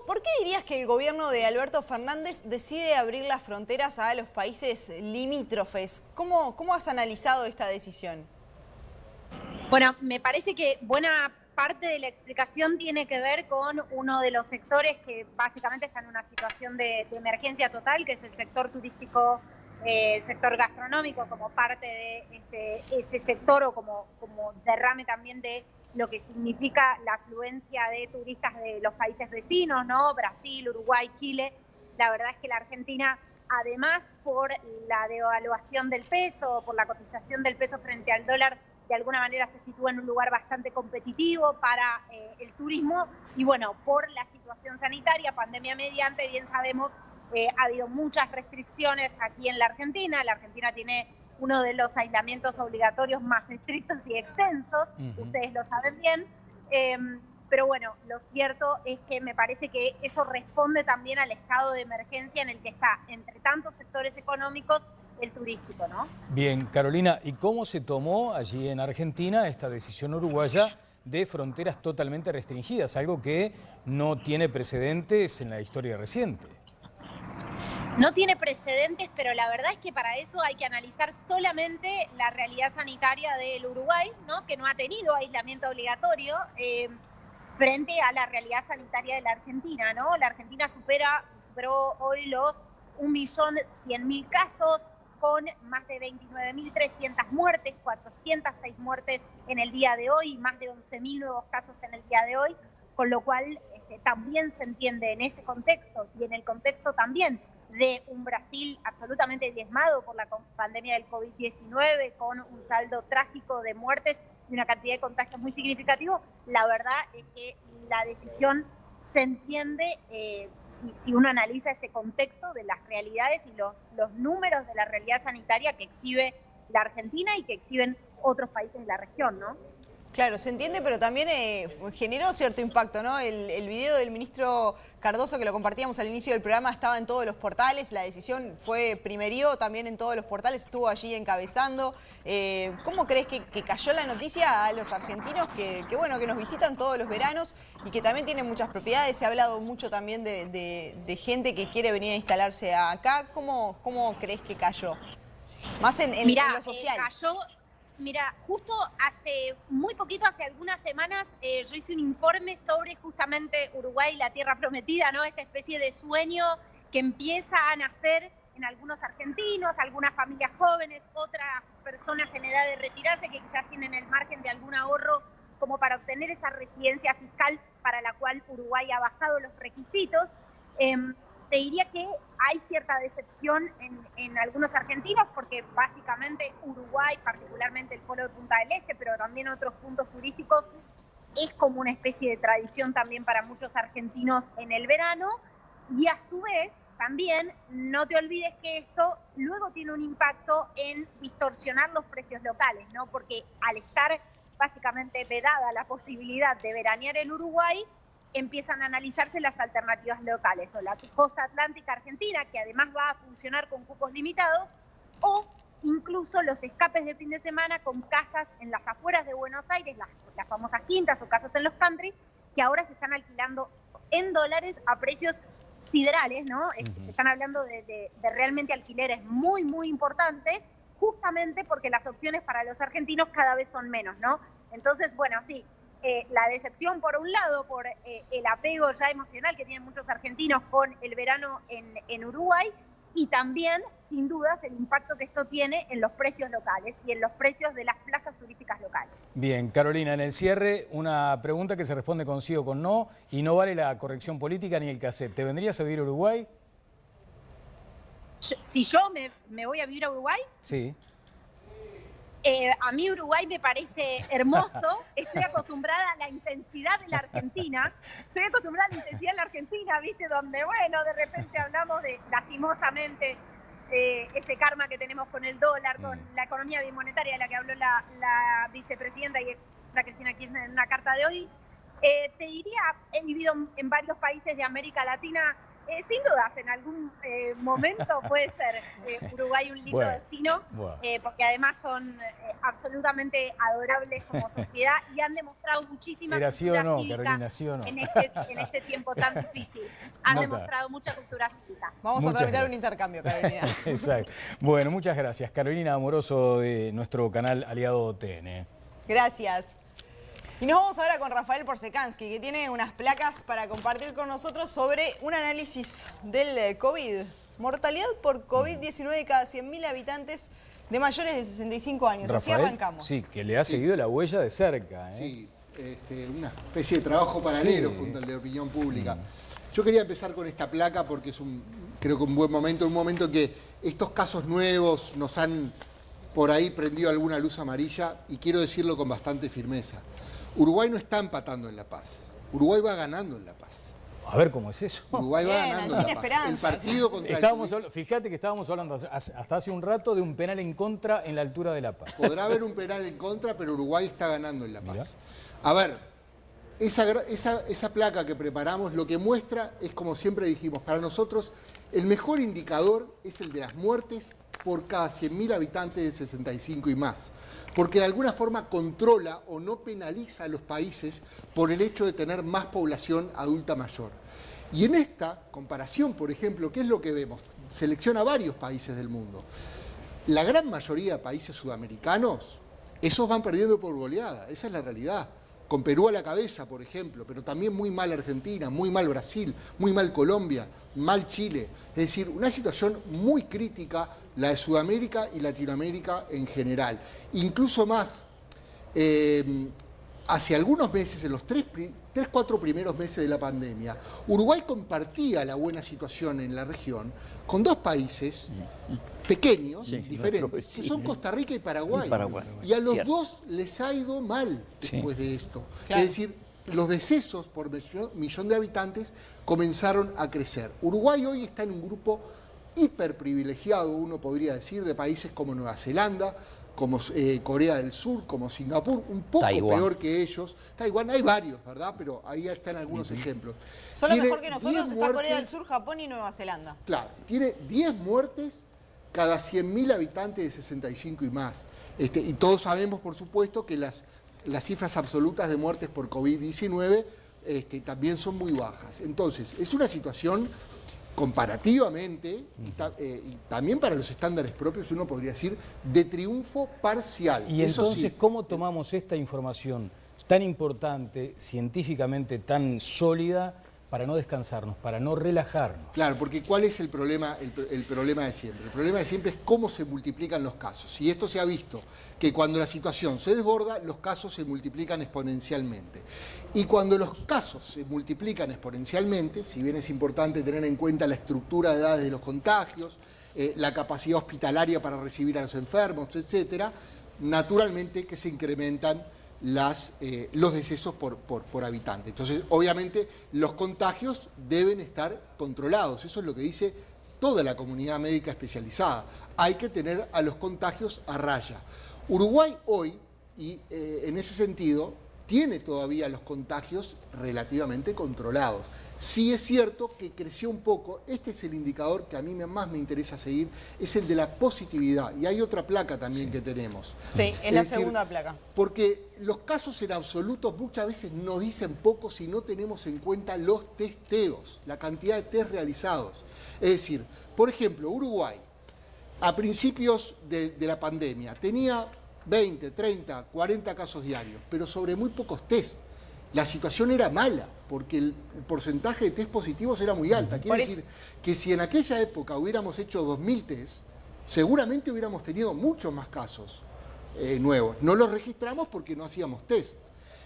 ¿Por qué dirías que el gobierno de Alberto Fernández decide abrir las fronteras a los países limítrofes? ¿Cómo has analizado esta decisión? Bueno, me parece que buena parte de la explicación tiene que ver con uno de los sectores que básicamente está en una situación de emergencia total, que es el sector turístico, el sector gastronómico, como parte de ese sector o como derrame también de lo que significa la afluencia de turistas de los países vecinos, ¿no? Brasil, Uruguay, Chile. La verdad es que la Argentina, además por la devaluación del peso, por la cotización del peso frente al dólar, de alguna manera se sitúa en un lugar bastante competitivo para el turismo. Y bueno, por la situación sanitaria, pandemia mediante, bien sabemos, ha habido muchas restricciones aquí en la Argentina. La Argentina tiene uno de los aislamientos obligatorios más estrictos y extensos, ustedes lo saben bien, pero bueno, lo cierto es que me parece que eso responde también al estado de emergencia en el que está, entre tantos sectores económicos, el turístico, ¿no? Bien, Carolina, ¿y cómo se tomó allí en Argentina esta decisión uruguaya de fronteras totalmente restringidas, algo que no tiene precedentes en la historia reciente? No tiene precedentes, pero la verdad es que para eso hay que analizar solamente la realidad sanitaria del Uruguay, ¿no? Que no ha tenido aislamiento obligatorio frente a la realidad sanitaria de la Argentina, ¿no? La Argentina superó hoy los 1.100.000 casos, con más de 29.300 muertes, 406 muertes en el día de hoy, más de 11.000 nuevos casos en el día de hoy, con lo cual también se entiende en ese contexto y en el contexto también de un Brasil absolutamente diezmado por la pandemia del COVID-19, con un saldo trágico de muertes y una cantidad de contagios muy significativo. La verdad es que la decisión se entiende si uno analiza ese contexto de las realidades y los números de la realidad sanitaria que exhibe la Argentina y que exhiben otros países de la región, ¿no? Claro, se entiende, pero también generó cierto impacto, ¿no? El video del ministro Cardoso, que lo compartíamos al inicio del programa, estaba en todos los portales, la decisión fue primerío también en todos los portales, estuvo allí encabezando. ¿Cómo crees que cayó la noticia a los argentinos que nos visitan todos los veranos y que también tienen muchas propiedades? Se ha hablado mucho también de gente que quiere venir a instalarse acá. ¿Cómo crees que cayó? Más en lo social. Mira, justo hace muy poquito, hace algunas semanas, yo hice un informe sobre justamente Uruguay, la tierra prometida, ¿no? Esta especie de sueño que empieza a nacer en algunos argentinos, algunas familias jóvenes, otras personas en edad de retirarse que quizás tienen el margen de algún ahorro como para obtener esa residencia fiscal para la cual Uruguay ha bajado los requisitos. Te diría que hay cierta decepción en algunos argentinos porque básicamente Uruguay, particularmente el polo de Punta del Este, pero también otros puntos turísticos, es como una especie de tradición también para muchos argentinos en el verano. Y a su vez, también no te olvides que esto luego tiene un impacto en distorsionar los precios locales, ¿no? Porque al estar básicamente vedada la posibilidad de veranear en Uruguay, empiezan a analizarse las alternativas locales, o la costa atlántica argentina, que además va a funcionar con cupos limitados, o incluso los escapes de fin de semana con casas en las afueras de Buenos Aires, las famosas quintas o casas en los country, que ahora se están alquilando en dólares a precios siderales, ¿no? Se están hablando de realmente alquileres muy, muy importantes, justamente porque las opciones para los argentinos cada vez son menos, ¿no? Entonces, bueno, sí, la decepción por un lado, por el apego ya emocional que tienen muchos argentinos con el verano en Uruguay, y también, sin dudas, el impacto que esto tiene en los precios locales y en los precios de las plazas turísticas locales. Bien, Carolina, en el cierre, una pregunta que se responde con sí o con no, y no vale la corrección política ni el cassette. ¿Te vendrías a vivir a Uruguay? Si yo me voy a vivir a Uruguay, sí. A mí Uruguay me parece hermoso, estoy acostumbrada a la intensidad de la Argentina, ¿viste? Donde, bueno, de repente hablamos de, lastimosamente, ese karma que tenemos con el dólar, con la economía bimonetaria de la que habló la vicepresidenta y la Cristina Kirchner en una carta de hoy. Te diría, he vivido en varios países de América Latina. Sin dudas, en algún momento puede ser Uruguay un lindo destino, porque además son absolutamente adorables como sociedad y han demostrado muchísima cultura cívica Carolina, ¿sí o no? en este tiempo tan difícil. Han demostrado mucha cultura cívica. Vamos a tramitar un intercambio, Carolina. Exacto. Bueno, muchas gracias. Carolina Amoroso de nuestro canal aliado TN. Gracias. Y nos vamos ahora con Rafael Porsekansky, que tiene unas placas para compartir con nosotros sobre un análisis del COVID. Mortalidad por COVID-19 cada 100.000 habitantes de mayores de 65 años. Rafael, así arrancamos. Sí, que le ha seguido la huella de cerca. Sí, una especie de trabajo paralelo junto al de opinión pública. Yo quería empezar con esta placa porque es creo que un buen momento, un momento que estos casos nuevos nos han por ahí prendido alguna luz amarilla, y quiero decirlo con bastante firmeza. Uruguay no está empatando en La Paz. Uruguay va ganando en La Paz. A ver cómo es eso. Uruguay va ganando en La Paz. El partido contra Fíjate que estábamos hablando hasta hace un rato de un penal en contra en la altura de La Paz. Podrá haber un penal en contra, pero Uruguay está ganando en La Paz. Mirá. A ver, esa placa que preparamos lo que muestra es, como siempre dijimos, para nosotros el mejor indicador es el de las muertes por cada 100.000 habitantes de 65 y más, porque de alguna forma controla o no penaliza a los países por el hecho de tener más población adulta mayor. Y en esta comparación, por ejemplo, ¿qué es lo que vemos? Selecciona varios países del mundo. La gran mayoría de países sudamericanos, esos van perdiendo por goleada, esa es la realidad. con Perú a la cabeza, por ejemplo, pero también muy mal Argentina, muy mal Brasil, muy mal Colombia, mal Chile. Es decir, una situación muy crítica la de Sudamérica y Latinoamérica en general. Incluso más, hace algunos meses, en los 3-4 primeros meses de la pandemia, Uruguay compartía la buena situación en la región con dos países pequeños, diferentes, que son Costa Rica y Paraguay. Y a los dos les ha ido mal después de esto. Claro. Es decir, los decesos por millón de habitantes comenzaron a crecer. Uruguay hoy está en un grupo hiperprivilegiado, uno podría decir, de países como Nueva Zelanda, como Corea del Sur, como Singapur, un poco peor que ellos. Taiwán, hay varios, ¿verdad? Pero ahí están algunos ejemplos. Solo mejor que nosotros está Corea del Sur, Japón y Nueva Zelanda. Claro, tiene 10 muertes cada 100.000 habitantes de 65 y más. Y todos sabemos, por supuesto, que las cifras absolutas de muertes por COVID-19 también son muy bajas. Entonces, es una situación comparativamente, y también para los estándares propios, uno podría decir, de triunfo parcial. Y entonces, ¿cómo tomamos esta información tan importante, científicamente tan sólida, para no descansarnos, para no relajarnos? Claro, porque ¿cuál es el problema de siempre? El problema de siempre es cómo se multiplican los casos. Y esto se ha visto, que cuando la situación se desborda, los casos se multiplican exponencialmente. Y cuando los casos se multiplican exponencialmente, si bien es importante tener en cuenta la estructura de edades de los contagios, la capacidad hospitalaria para recibir a los enfermos, etcétera, naturalmente que se incrementan los decesos por habitante. Entonces, obviamente, los contagios deben estar controlados. Eso es lo que dice toda la comunidad médica especializada. Hay que tener a los contagios a raya. Uruguay hoy, y en ese sentido, tiene todavía los contagios relativamente controlados. Sí es cierto que creció un poco. Este es el indicador que a mí más me interesa seguir, es el de la positividad. Y hay otra placa también que tenemos. Sí, es la segunda placa. Porque los casos en absoluto muchas veces nos dicen poco si no tenemos en cuenta los testeos, la cantidad de test realizados. Es decir, por ejemplo, Uruguay, a principios de la pandemia, tenía 20, 30, 40 casos diarios, pero sobre muy pocos test. La situación era mala, porque el porcentaje de test positivos era muy alta. Quiere decir que si en aquella época hubiéramos hecho 2.000 test, seguramente hubiéramos tenido muchos más casos nuevos. No los registramos porque no hacíamos test.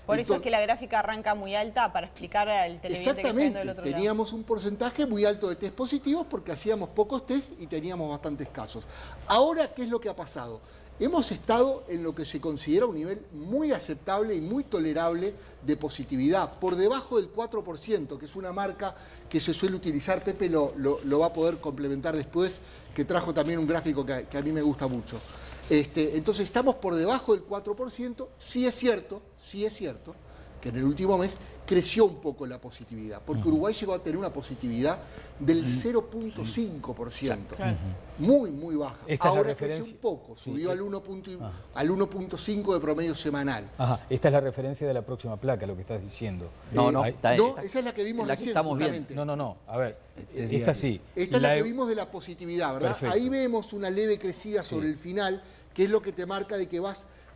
Por eso es que la gráfica arranca muy alta para explicar al televidente que está viendo del otro lado. Teníamos un porcentaje muy alto de test positivos porque hacíamos pocos test y teníamos bastantes casos. Ahora, ¿qué es lo que ha pasado? Hemos estado en lo que se considera un nivel muy aceptable y muy tolerable de positividad, por debajo del 4%, que es una marca que se suele utilizar. Pepe lo va a poder complementar después, que trajo también un gráfico que a mí me gusta mucho. Entonces estamos por debajo del 4%, sí es cierto que en el último mes creció un poco la positividad, porque Uruguay llegó a tener una positividad del 0.5%, muy, muy baja. Ahora creció un poco, subió al 1.5 de promedio semanal. Ajá. Esta es la referencia de la próxima placa, lo que estás diciendo. No, esa es la que vimos recién, justamente. No, a ver, esta sí. Esta es la que vimos de la positividad, ¿verdad? Perfecto. Ahí vemos una leve crecida sobre el final, que es lo que te marca de que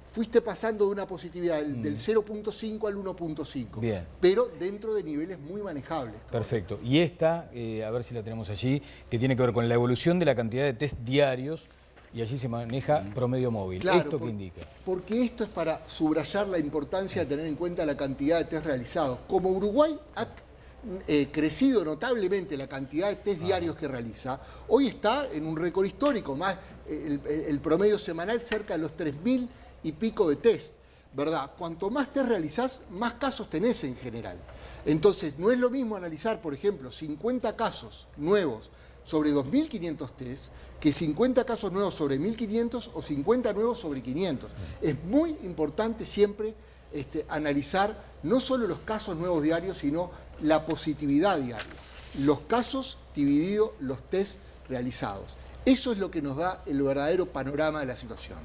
fuiste pasando de una positividad del 0.5 al 1.5. Bien. Pero dentro de niveles muy manejables. Perfecto. Y esta, a ver si la tenemos allí, que tiene que ver con la evolución de la cantidad de test diarios, y allí se maneja promedio móvil. Claro, ¿Esto qué indica? Porque esto es para subrayar la importancia de tener en cuenta la cantidad de test realizados. Como Uruguay ha crecido notablemente la cantidad de test diarios que realiza, hoy está en un récord histórico, más el promedio semanal cerca de los 3.000 y pico de test, ¿verdad? Cuanto más test realizás, más casos tenés en general. Entonces, no es lo mismo analizar, por ejemplo, 50 casos nuevos sobre 2.500 test que 50 casos nuevos sobre 1.500 o 50 nuevos sobre 500. Es muy importante siempre analizar no solo los casos nuevos diarios, sino la positividad diaria. Los casos dividido los test realizados. Eso es lo que nos da el verdadero panorama de la situación.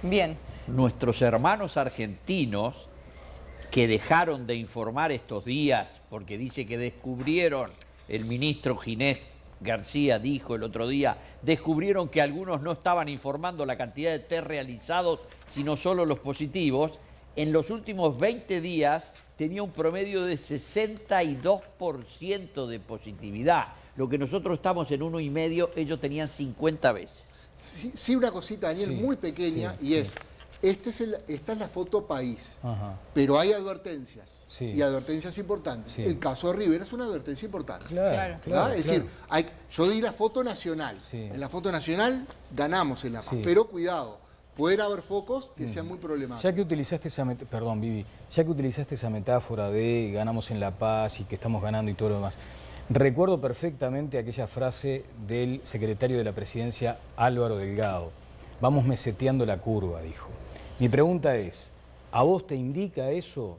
Bien. Nuestros hermanos argentinos que dejaron de informar estos días, porque dice que descubrieron, el ministro Ginés García dijo el otro día, descubrieron que algunos no estaban informando la cantidad de test realizados, sino solo los positivos. en los últimos 20 días tenía un promedio de 62% de positividad. Lo que nosotros estamos en 1,5, ellos tenían 50 veces. Sí, una cosita, Daniel, muy pequeña, y es, esta es la foto país, pero hay advertencias, y advertencias importantes. El caso de Rivera es una advertencia importante. Es decir, yo di la foto nacional. En la foto nacional ganamos en La Paz, pero cuidado, pueden haber focos que sean muy problemáticos. Ya que utilizaste esa perdón, Vivi, ya que utilizaste esa metáfora de ganamos en La Paz y que estamos ganando y todo lo demás, recuerdo perfectamente aquella frase del secretario de la Presidencia, Álvaro Delgado. Vamos meseteando la curva, dijo. Mi pregunta es, ¿a vos te indica eso,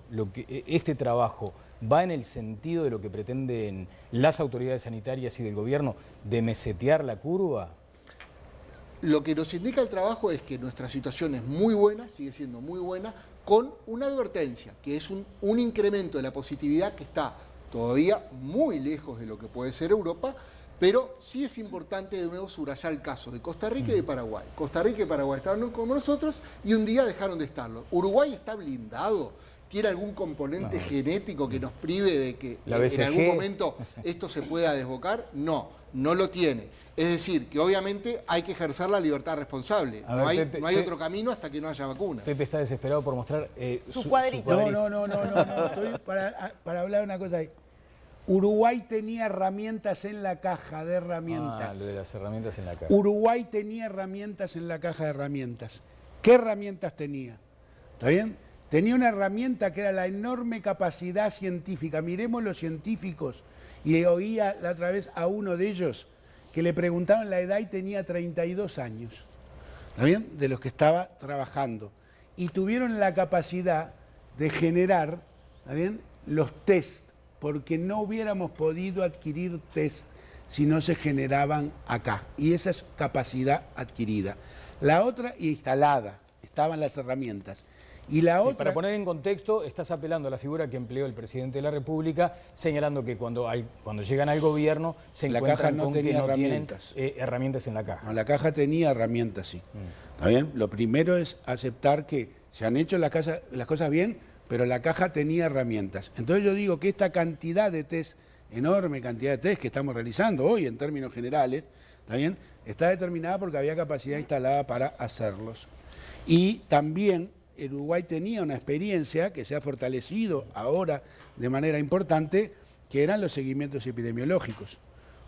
este trabajo va en el sentido de lo que pretenden las autoridades sanitarias y del gobierno, de mesetear la curva? Lo que nos indica el trabajo es que nuestra situación es muy buena, sigue siendo muy buena, con una advertencia, que es un incremento de la positividad que está todavía muy lejos de lo que puede ser Europa, pero sí es importante de nuevo subrayar el caso de Costa Rica y de Paraguay. Costa Rica y Paraguay estaban como nosotros y un día dejaron de estarlo. Uruguay está blindado, tiene algún componente genético que nos prive de que en algún momento esto se pueda desbocar. No, no lo tiene. Es decir, que obviamente hay que ejercer la libertad responsable. No hay otro camino hasta que no haya vacuna. Pepe está desesperado por mostrar su cuadrito. No. Estoy para hablar de una cosa ahí. Uruguay tenía herramientas en la caja de herramientas. Lo de las herramientas en la caja. Uruguay tenía herramientas en la caja de herramientas. ¿Qué herramientas tenía? ¿Está bien? Tenía una herramienta que era la enorme capacidad científica. Miremos los científicos. Y oía la otra vez a uno de ellos que le preguntaban la edad y tenía 32 años. ¿Está bien? De los que estaba trabajando. Y tuvieron la capacidad de generar, ¿está bien?, los test, porque no hubiéramos podido adquirir test si no se generaban acá. Y esa es capacidad adquirida. La otra, instalada, estaban las herramientas. Y la otra... Para poner en contexto, estás apelando a la figura que empleó el presidente de la República, señalando que cuando llegan al gobierno se encuentran con que no tienen herramientas en la caja. No, la caja tenía herramientas, sí. ¿Está bien? Lo primero es aceptar que se han hecho las cosas bien, pero la caja tenía herramientas. Entonces yo digo que esta cantidad de test, enorme cantidad de test que estamos realizando hoy en términos generales, ¿está bien?, está determinada porque había capacidad instalada para hacerlos. Y también Uruguay tenía una experiencia que se ha fortalecido ahora de manera importante, que eran los seguimientos epidemiológicos.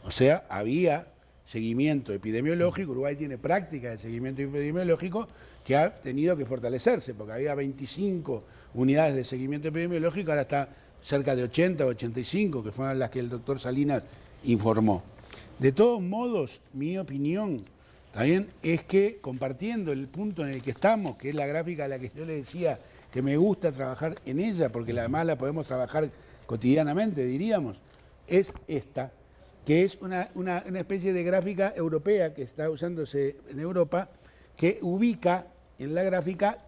O sea, había seguimiento epidemiológico, Uruguay tiene práctica de seguimiento epidemiológico que ha tenido que fortalecerse, porque había 25 unidades de seguimiento epidemiológico, ahora está cerca de 80 o 85, que fueron las que el doctor Salinas informó. De todos modos, mi opinión, también es que compartiendo el punto en el que estamos, que es la gráfica a la que yo le decía que me gusta trabajar en ella, porque además la podemos trabajar cotidianamente, diríamos, es esta, que es una especie de gráfica europea que está usándose en Europa, que ubica en la gráfica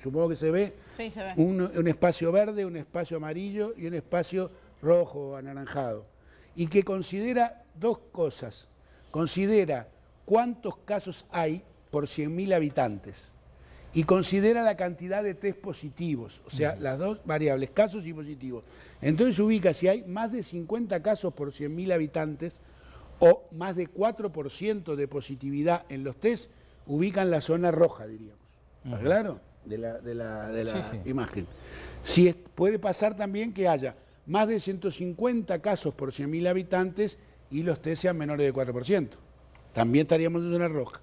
supongo que se ve, sí, se ve. Un espacio verde, un espacio amarillo y un espacio rojo o anaranjado. Y que considera dos cosas. Considera cuántos casos hay por 100.000 habitantes y considera la cantidad de test positivos, o sea, las dos variables, casos y positivos. Entonces ubica si hay más de 50 casos por 100.000 habitantes o más de 4% de positividad en los test, ubican la zona roja, diríamos. ¿Está claro? De la imagen. Puede pasar también que haya más de 150 casos por 100.000 habitantes y los test sean menores de 4%. También estaríamos en zona roja.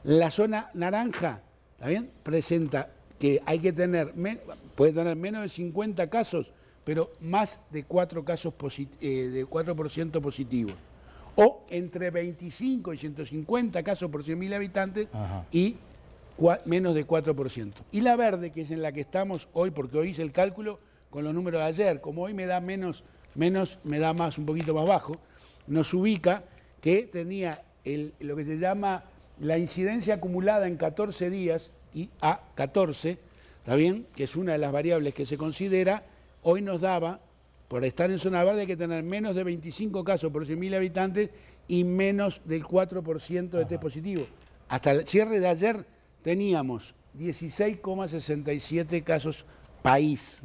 La zona naranja, ¿está bien?, presenta que hay que tener, puede tener menos de 50 casos, pero más de 4 casos de 4% positivos. O entre 25 y 150 casos por 100.000 habitantes y menos de 4%. Y la verde, que es en la que estamos hoy, porque hoy hice el cálculo con los números de ayer, como hoy me da menos me da más, un poquito más bajo, nos ubica que tenía lo que se llama la incidencia acumulada en 14 días, y a 14, ¿está bien?, que es una de las variables que se considera, hoy nos daba, por estar en zona verde hay que tener menos de 25 casos por 100.000 habitantes y menos del 4% de test positivo. Hasta el cierre de ayer teníamos 16,67 casos país.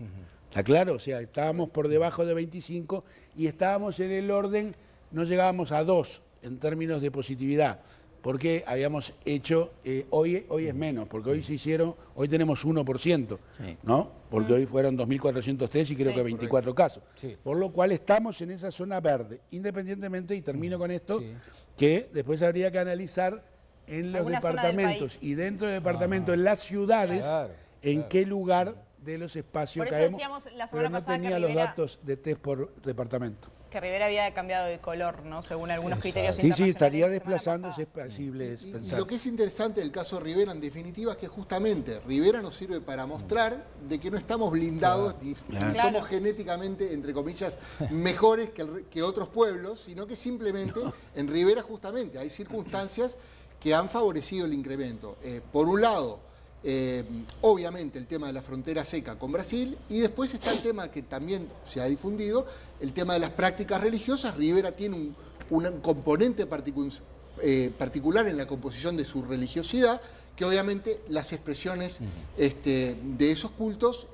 ¿Está claro? O sea, estábamos por debajo de 25 y estábamos en el orden, no llegábamos a 2 en términos de positividad, porque habíamos hecho, hoy es menos, porque hoy tenemos 1%, ¿no? Porque hoy fueron 2.400 test y creo que 24 casos. Por lo cual estamos en esa zona verde, independientemente, y termino con esto, que después habría que analizar en los departamentos y dentro de departamentos, en las ciudades, en qué lugar de los espacios por eso caemos, decíamos la semana pero no pasada tenía que Rivera, los datos de test por departamento. Que Rivera había cambiado de color, ¿no? Según algunos criterios Sí, internacionales. estaría desplazándose, es posible Y lo que es interesante del caso Rivera, en definitiva, es que justamente Rivera nos sirve para mostrar de que no estamos blindados ni somos genéticamente, entre comillas, mejores que otros pueblos, sino que simplemente en Rivera justamente hay circunstancias que han favorecido el incremento. Por un lado, obviamente el tema de la frontera seca con Brasil, y después está el tema que también se ha difundido, el tema de las prácticas religiosas. Rivera tiene un componente particular en la composición de su religiosidad, que obviamente las expresiones de esos cultos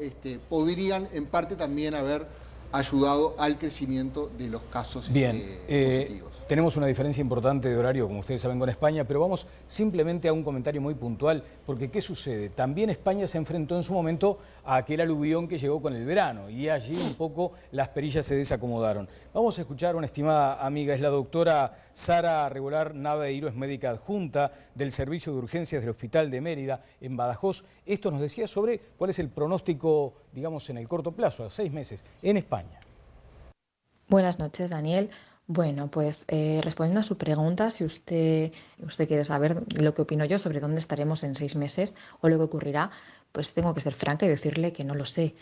podrían en parte también haber ayudado al crecimiento de los casos positivos. Tenemos una diferencia importante de horario, como ustedes saben, con España, pero vamos simplemente a un comentario muy puntual, porque ¿qué sucede? También España se enfrentó en su momento a aquel aluvión que llegó con el verano, y allí un poco las perillas se desacomodaron. Vamos a escuchar a una estimada amiga, es la doctora Sara Regular Naveiro, es médica adjunta del Servicio de Urgencias del Hospital de Mérida, en Badajoz. Esto nos decía sobre cuál es el pronóstico, digamos, en el corto plazo, a 6 meses, en España. Buenas noches, Daniel. Bueno, pues respondiendo a su pregunta, si usted quiere saber lo que opino yo sobre dónde estaremos en 6 meses o lo que ocurrirá, pues tengo que ser franca y decirle que no lo sé.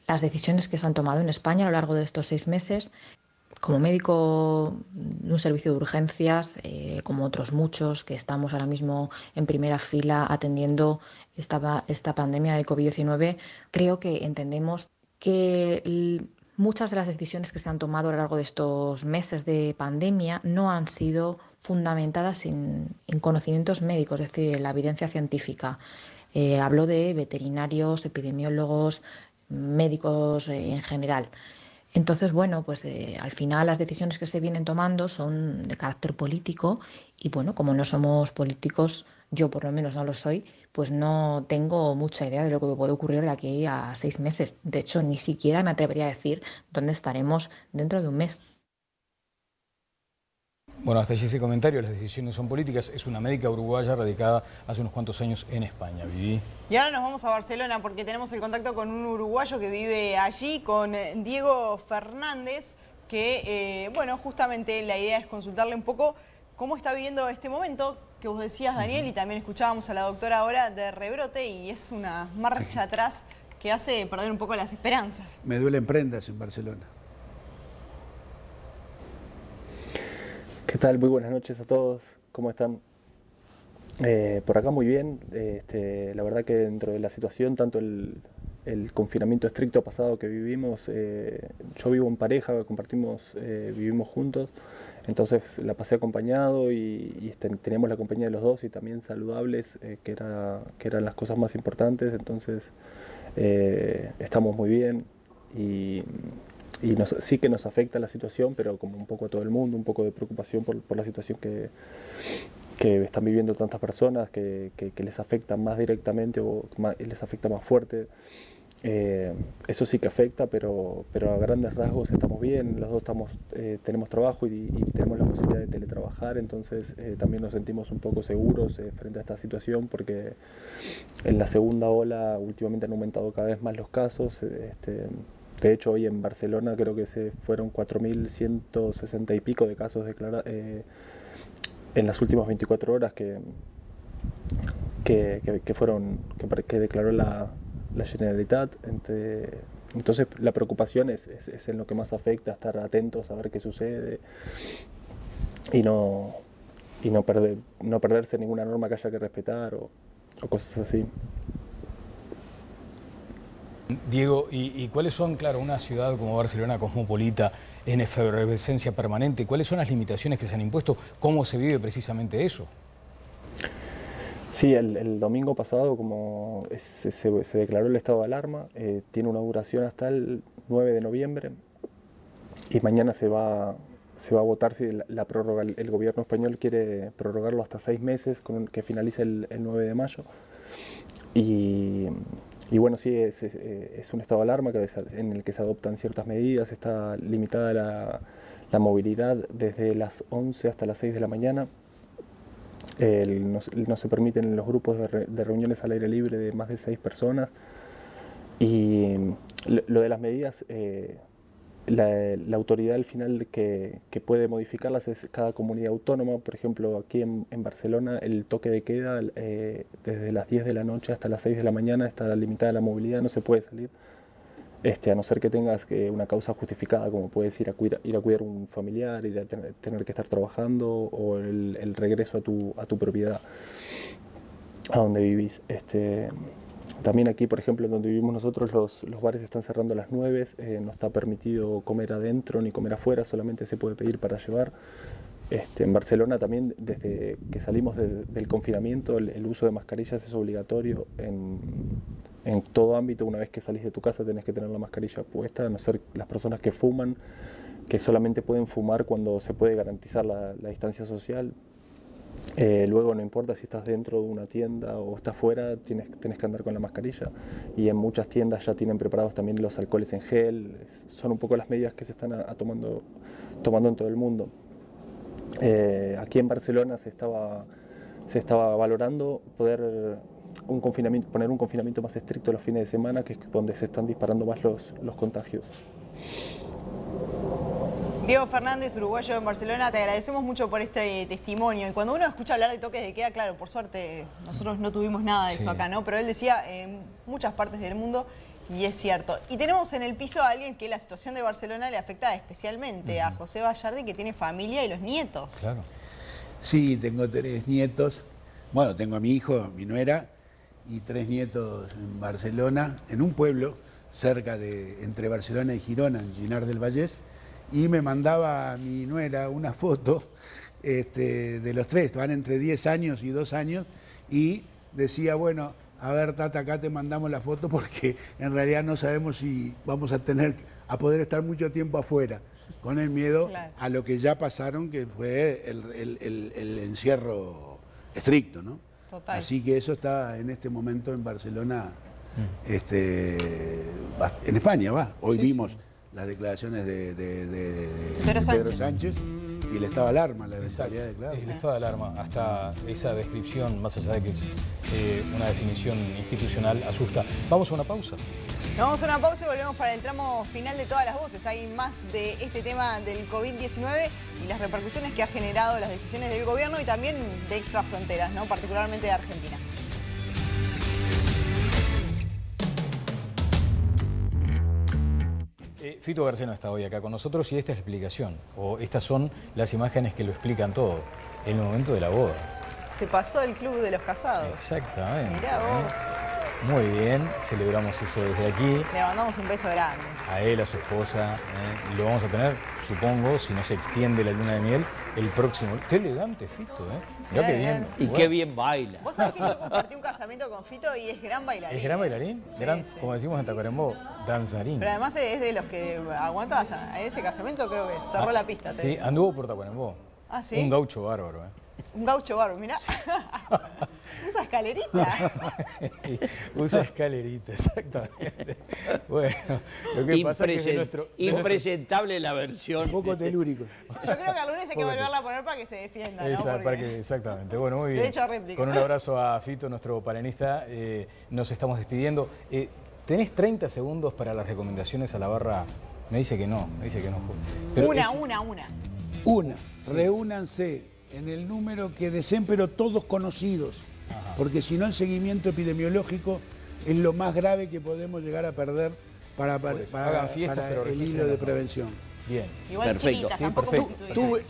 Las decisiones que se han tomado en España a lo largo de estos 6 meses, como médico de un servicio de urgencias, como otros muchos que estamos ahora mismo en primera fila atendiendo esta pandemia de COVID-19, creo que entendemos que muchas de las decisiones que se han tomado a lo largo de estos meses de pandemia no han sido fundamentadas en conocimientos médicos, es decir, en la evidencia científica. Hablo de veterinarios, epidemiólogos, médicos en general. Entonces, bueno, pues al final las decisiones que se vienen tomando son de carácter político y, bueno, como no somos políticos, yo por lo menos no lo soy, pues no tengo mucha idea de lo que puede ocurrir de aquí a 6 meses. De hecho, ni siquiera me atrevería a decir dónde estaremos dentro de un mes. Bueno, hasta allí ese comentario, las decisiones son políticas. Es una médica uruguaya radicada hace unos cuantos años en España. Vivi. Y ahora nos vamos a Barcelona porque tenemos el contacto con un uruguayo que vive allí, con Diego Fernández, que, bueno, justamente la idea es consultarle un poco cómo está viviendo este momento que vos decías, Daniel, y también escuchábamos a la doctora ahora de rebrote, y es una marcha atrás que hace perder un poco las esperanzas. Me duelen prendas en Barcelona. ¿Qué tal? Muy buenas noches a todos. ¿Cómo están? Por acá muy bien. La verdad que dentro de la situación, tanto el confinamiento estricto pasado que vivimos, yo vivo en pareja, vivimos juntos, entonces la pasé acompañado y teníamos la compañía de los dos y también saludables, que eran las cosas más importantes. Entonces estamos muy bien y sí que nos afecta la situación, pero como un poco a todo el mundo, un poco de preocupación por la situación que están viviendo tantas personas, que les afecta más directamente o les afecta más fuerte. Eso sí que afecta, pero a grandes rasgos estamos bien, los dos tenemos trabajo y tenemos la posibilidad de teletrabajar, entonces también nos sentimos un poco seguros frente a esta situación, porque en la segunda ola últimamente han aumentado cada vez más los casos. De hecho, hoy en Barcelona creo que se fueron 4.160 y pico de casos declarados en las últimas 24 horas que declaró la Generalitat. Entonces la preocupación es en lo que más afecta, estar atentos a ver qué sucede y no perderse ninguna norma que haya que respetar o cosas así. Diego, ¿y cuáles son, claro, una ciudad como Barcelona cosmopolita, en efervescencia permanente, cuáles son las limitaciones que se han impuesto? ¿Cómo se vive precisamente eso? Sí, el domingo pasado, como se declaró el estado de alarma, tiene una duración hasta el 9 de noviembre y mañana se va a votar si la prórroga. El gobierno español quiere prorrogarlo hasta 6 meses, que finalice el 9 de mayo. Y bueno, sí, es un estado de alarma en el que se adoptan ciertas medidas. Está limitada la movilidad desde las 11 hasta las 6 de la mañana. No se permiten los grupos de reuniones al aire libre de más de 6 personas. Y lo de las medidas, la autoridad al final que puede modificarlas es cada comunidad autónoma. Por ejemplo, aquí en Barcelona el toque de queda desde las 10 de la noche hasta las 6 de la mañana está limitada la movilidad, no se puede salir. A no ser que tengas una causa justificada, como puedes ir a cuidar un familiar, ir a tener que estar trabajando, o el regreso a tu propiedad, a donde vivís. También aquí, por ejemplo, donde vivimos nosotros, los bares están cerrando a las 9, no está permitido comer adentro ni comer afuera, solamente se puede pedir para llevar. En Barcelona también, desde que salimos del confinamiento, el uso de mascarillas es obligatorio en todo ámbito. Una vez que salís de tu casa tenés que tener la mascarilla puesta, a no ser las personas que fuman, que solamente pueden fumar cuando se puede garantizar la distancia social. Luego no importa si estás dentro de una tienda o estás fuera, tenés que andar con la mascarilla. Y en muchas tiendas ya tienen preparados también los alcoholes en gel. Son un poco las medidas que se están tomando en todo el mundo. Aquí en Barcelona se estaba valorando poner un confinamiento más estricto los fines de semana, que es donde se están disparando más los contagios. Diego Fernández, uruguayo en Barcelona, te agradecemos mucho por este testimonio. Y cuando uno escucha hablar de toques de queda, claro, por suerte nosotros no tuvimos nada de eso acá, ¿no? Pero él decía en muchas partes del mundo, y es cierto. Y tenemos en el piso a alguien que la situación de Barcelona le afecta especialmente, a José Vallardi, que tiene familia y los nietos. Claro. Sí, tengo 3 nietos. Bueno, tengo a mi hijo, mi nuera, y 3 nietos en Barcelona, en un pueblo cerca entre Barcelona y Girona, en Ginar del Vallès. Y me mandaba a mi nuera una foto de los 3, van entre 10 años y 2 años, y decía, bueno, a ver, Tata, acá te mandamos la foto porque en realidad no sabemos si vamos a poder estar mucho tiempo afuera, con el miedo a lo que ya pasaron, que fue el encierro estricto, ¿no? Total. Así que eso está en este momento en Barcelona, en España, Hoy vimos las declaraciones de Pedro Sánchez y el estado de alarma, la eventualidad de claro. El estado de alarma, hasta esa descripción, más allá de que es una definición institucional, asusta. Vamos a una pausa. Nos vamos a una pausa y volvemos para el tramo final de Todas las Voces. Hay más de este tema del COVID-19 y las repercusiones que ha generado las decisiones del gobierno y también de extrafronteras, ¿no? Particularmente de Argentina. Fito Garceno está hoy acá con nosotros y esta es la explicación, o estas son las imágenes que lo explican todo, en el momento de la boda. Se pasó el club de los casados. Exactamente. Mirá vos. Muy bien, celebramos eso desde aquí. Le mandamos un beso grande. A él, a su esposa, lo vamos a tener, supongo, si no se extiende la luna de miel, el próximo. Qué elegante Fito, Mirá qué bien. Y qué bien baila. Vos sabés que yo compartí un casamiento con Fito y es gran bailarín. ¿Es gran bailarín? Sí, Gran, sí. como decimos en Tacuarembó, danzarín. Pero además es de los que aguanta hasta en ese casamiento, creo que cerró la pista. Sí, anduvo por Tacuarembó. Ah, ¿sí? Un gaucho bárbaro, Un gaucho barro, mirá. Usa escalerita. Usa escalerita, exactamente. Bueno, lo que pasa es que impresentable la versión. Un poco telúrico. Yo creo que al lunes hay que volverla a poner para que se defienda, ¿no? Exactamente. Bueno, muy bien. Derecho a réplica. Con un abrazo a Fito, nuestro paranista. Nos estamos despidiendo. ¿Tenés 30 segundos para las recomendaciones a la barra? Me dice que no. Pero Una. Sí. Reúnanse en el número que deseen, pero todos conocidos. Ajá. Porque si no, el seguimiento epidemiológico es lo más grave que podemos llegar a perder para el hilo de prevención. Bien. Igual perfecto. Chiquitas, sí, perfecto.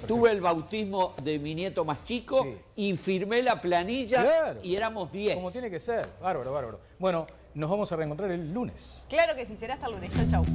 Tuve el bautismo de mi nieto más chico y firmé la planilla y éramos 10. Como tiene que ser. Bárbaro. Bueno, nos vamos a reencontrar el lunes. Claro que sí, será hasta el lunes. Chau.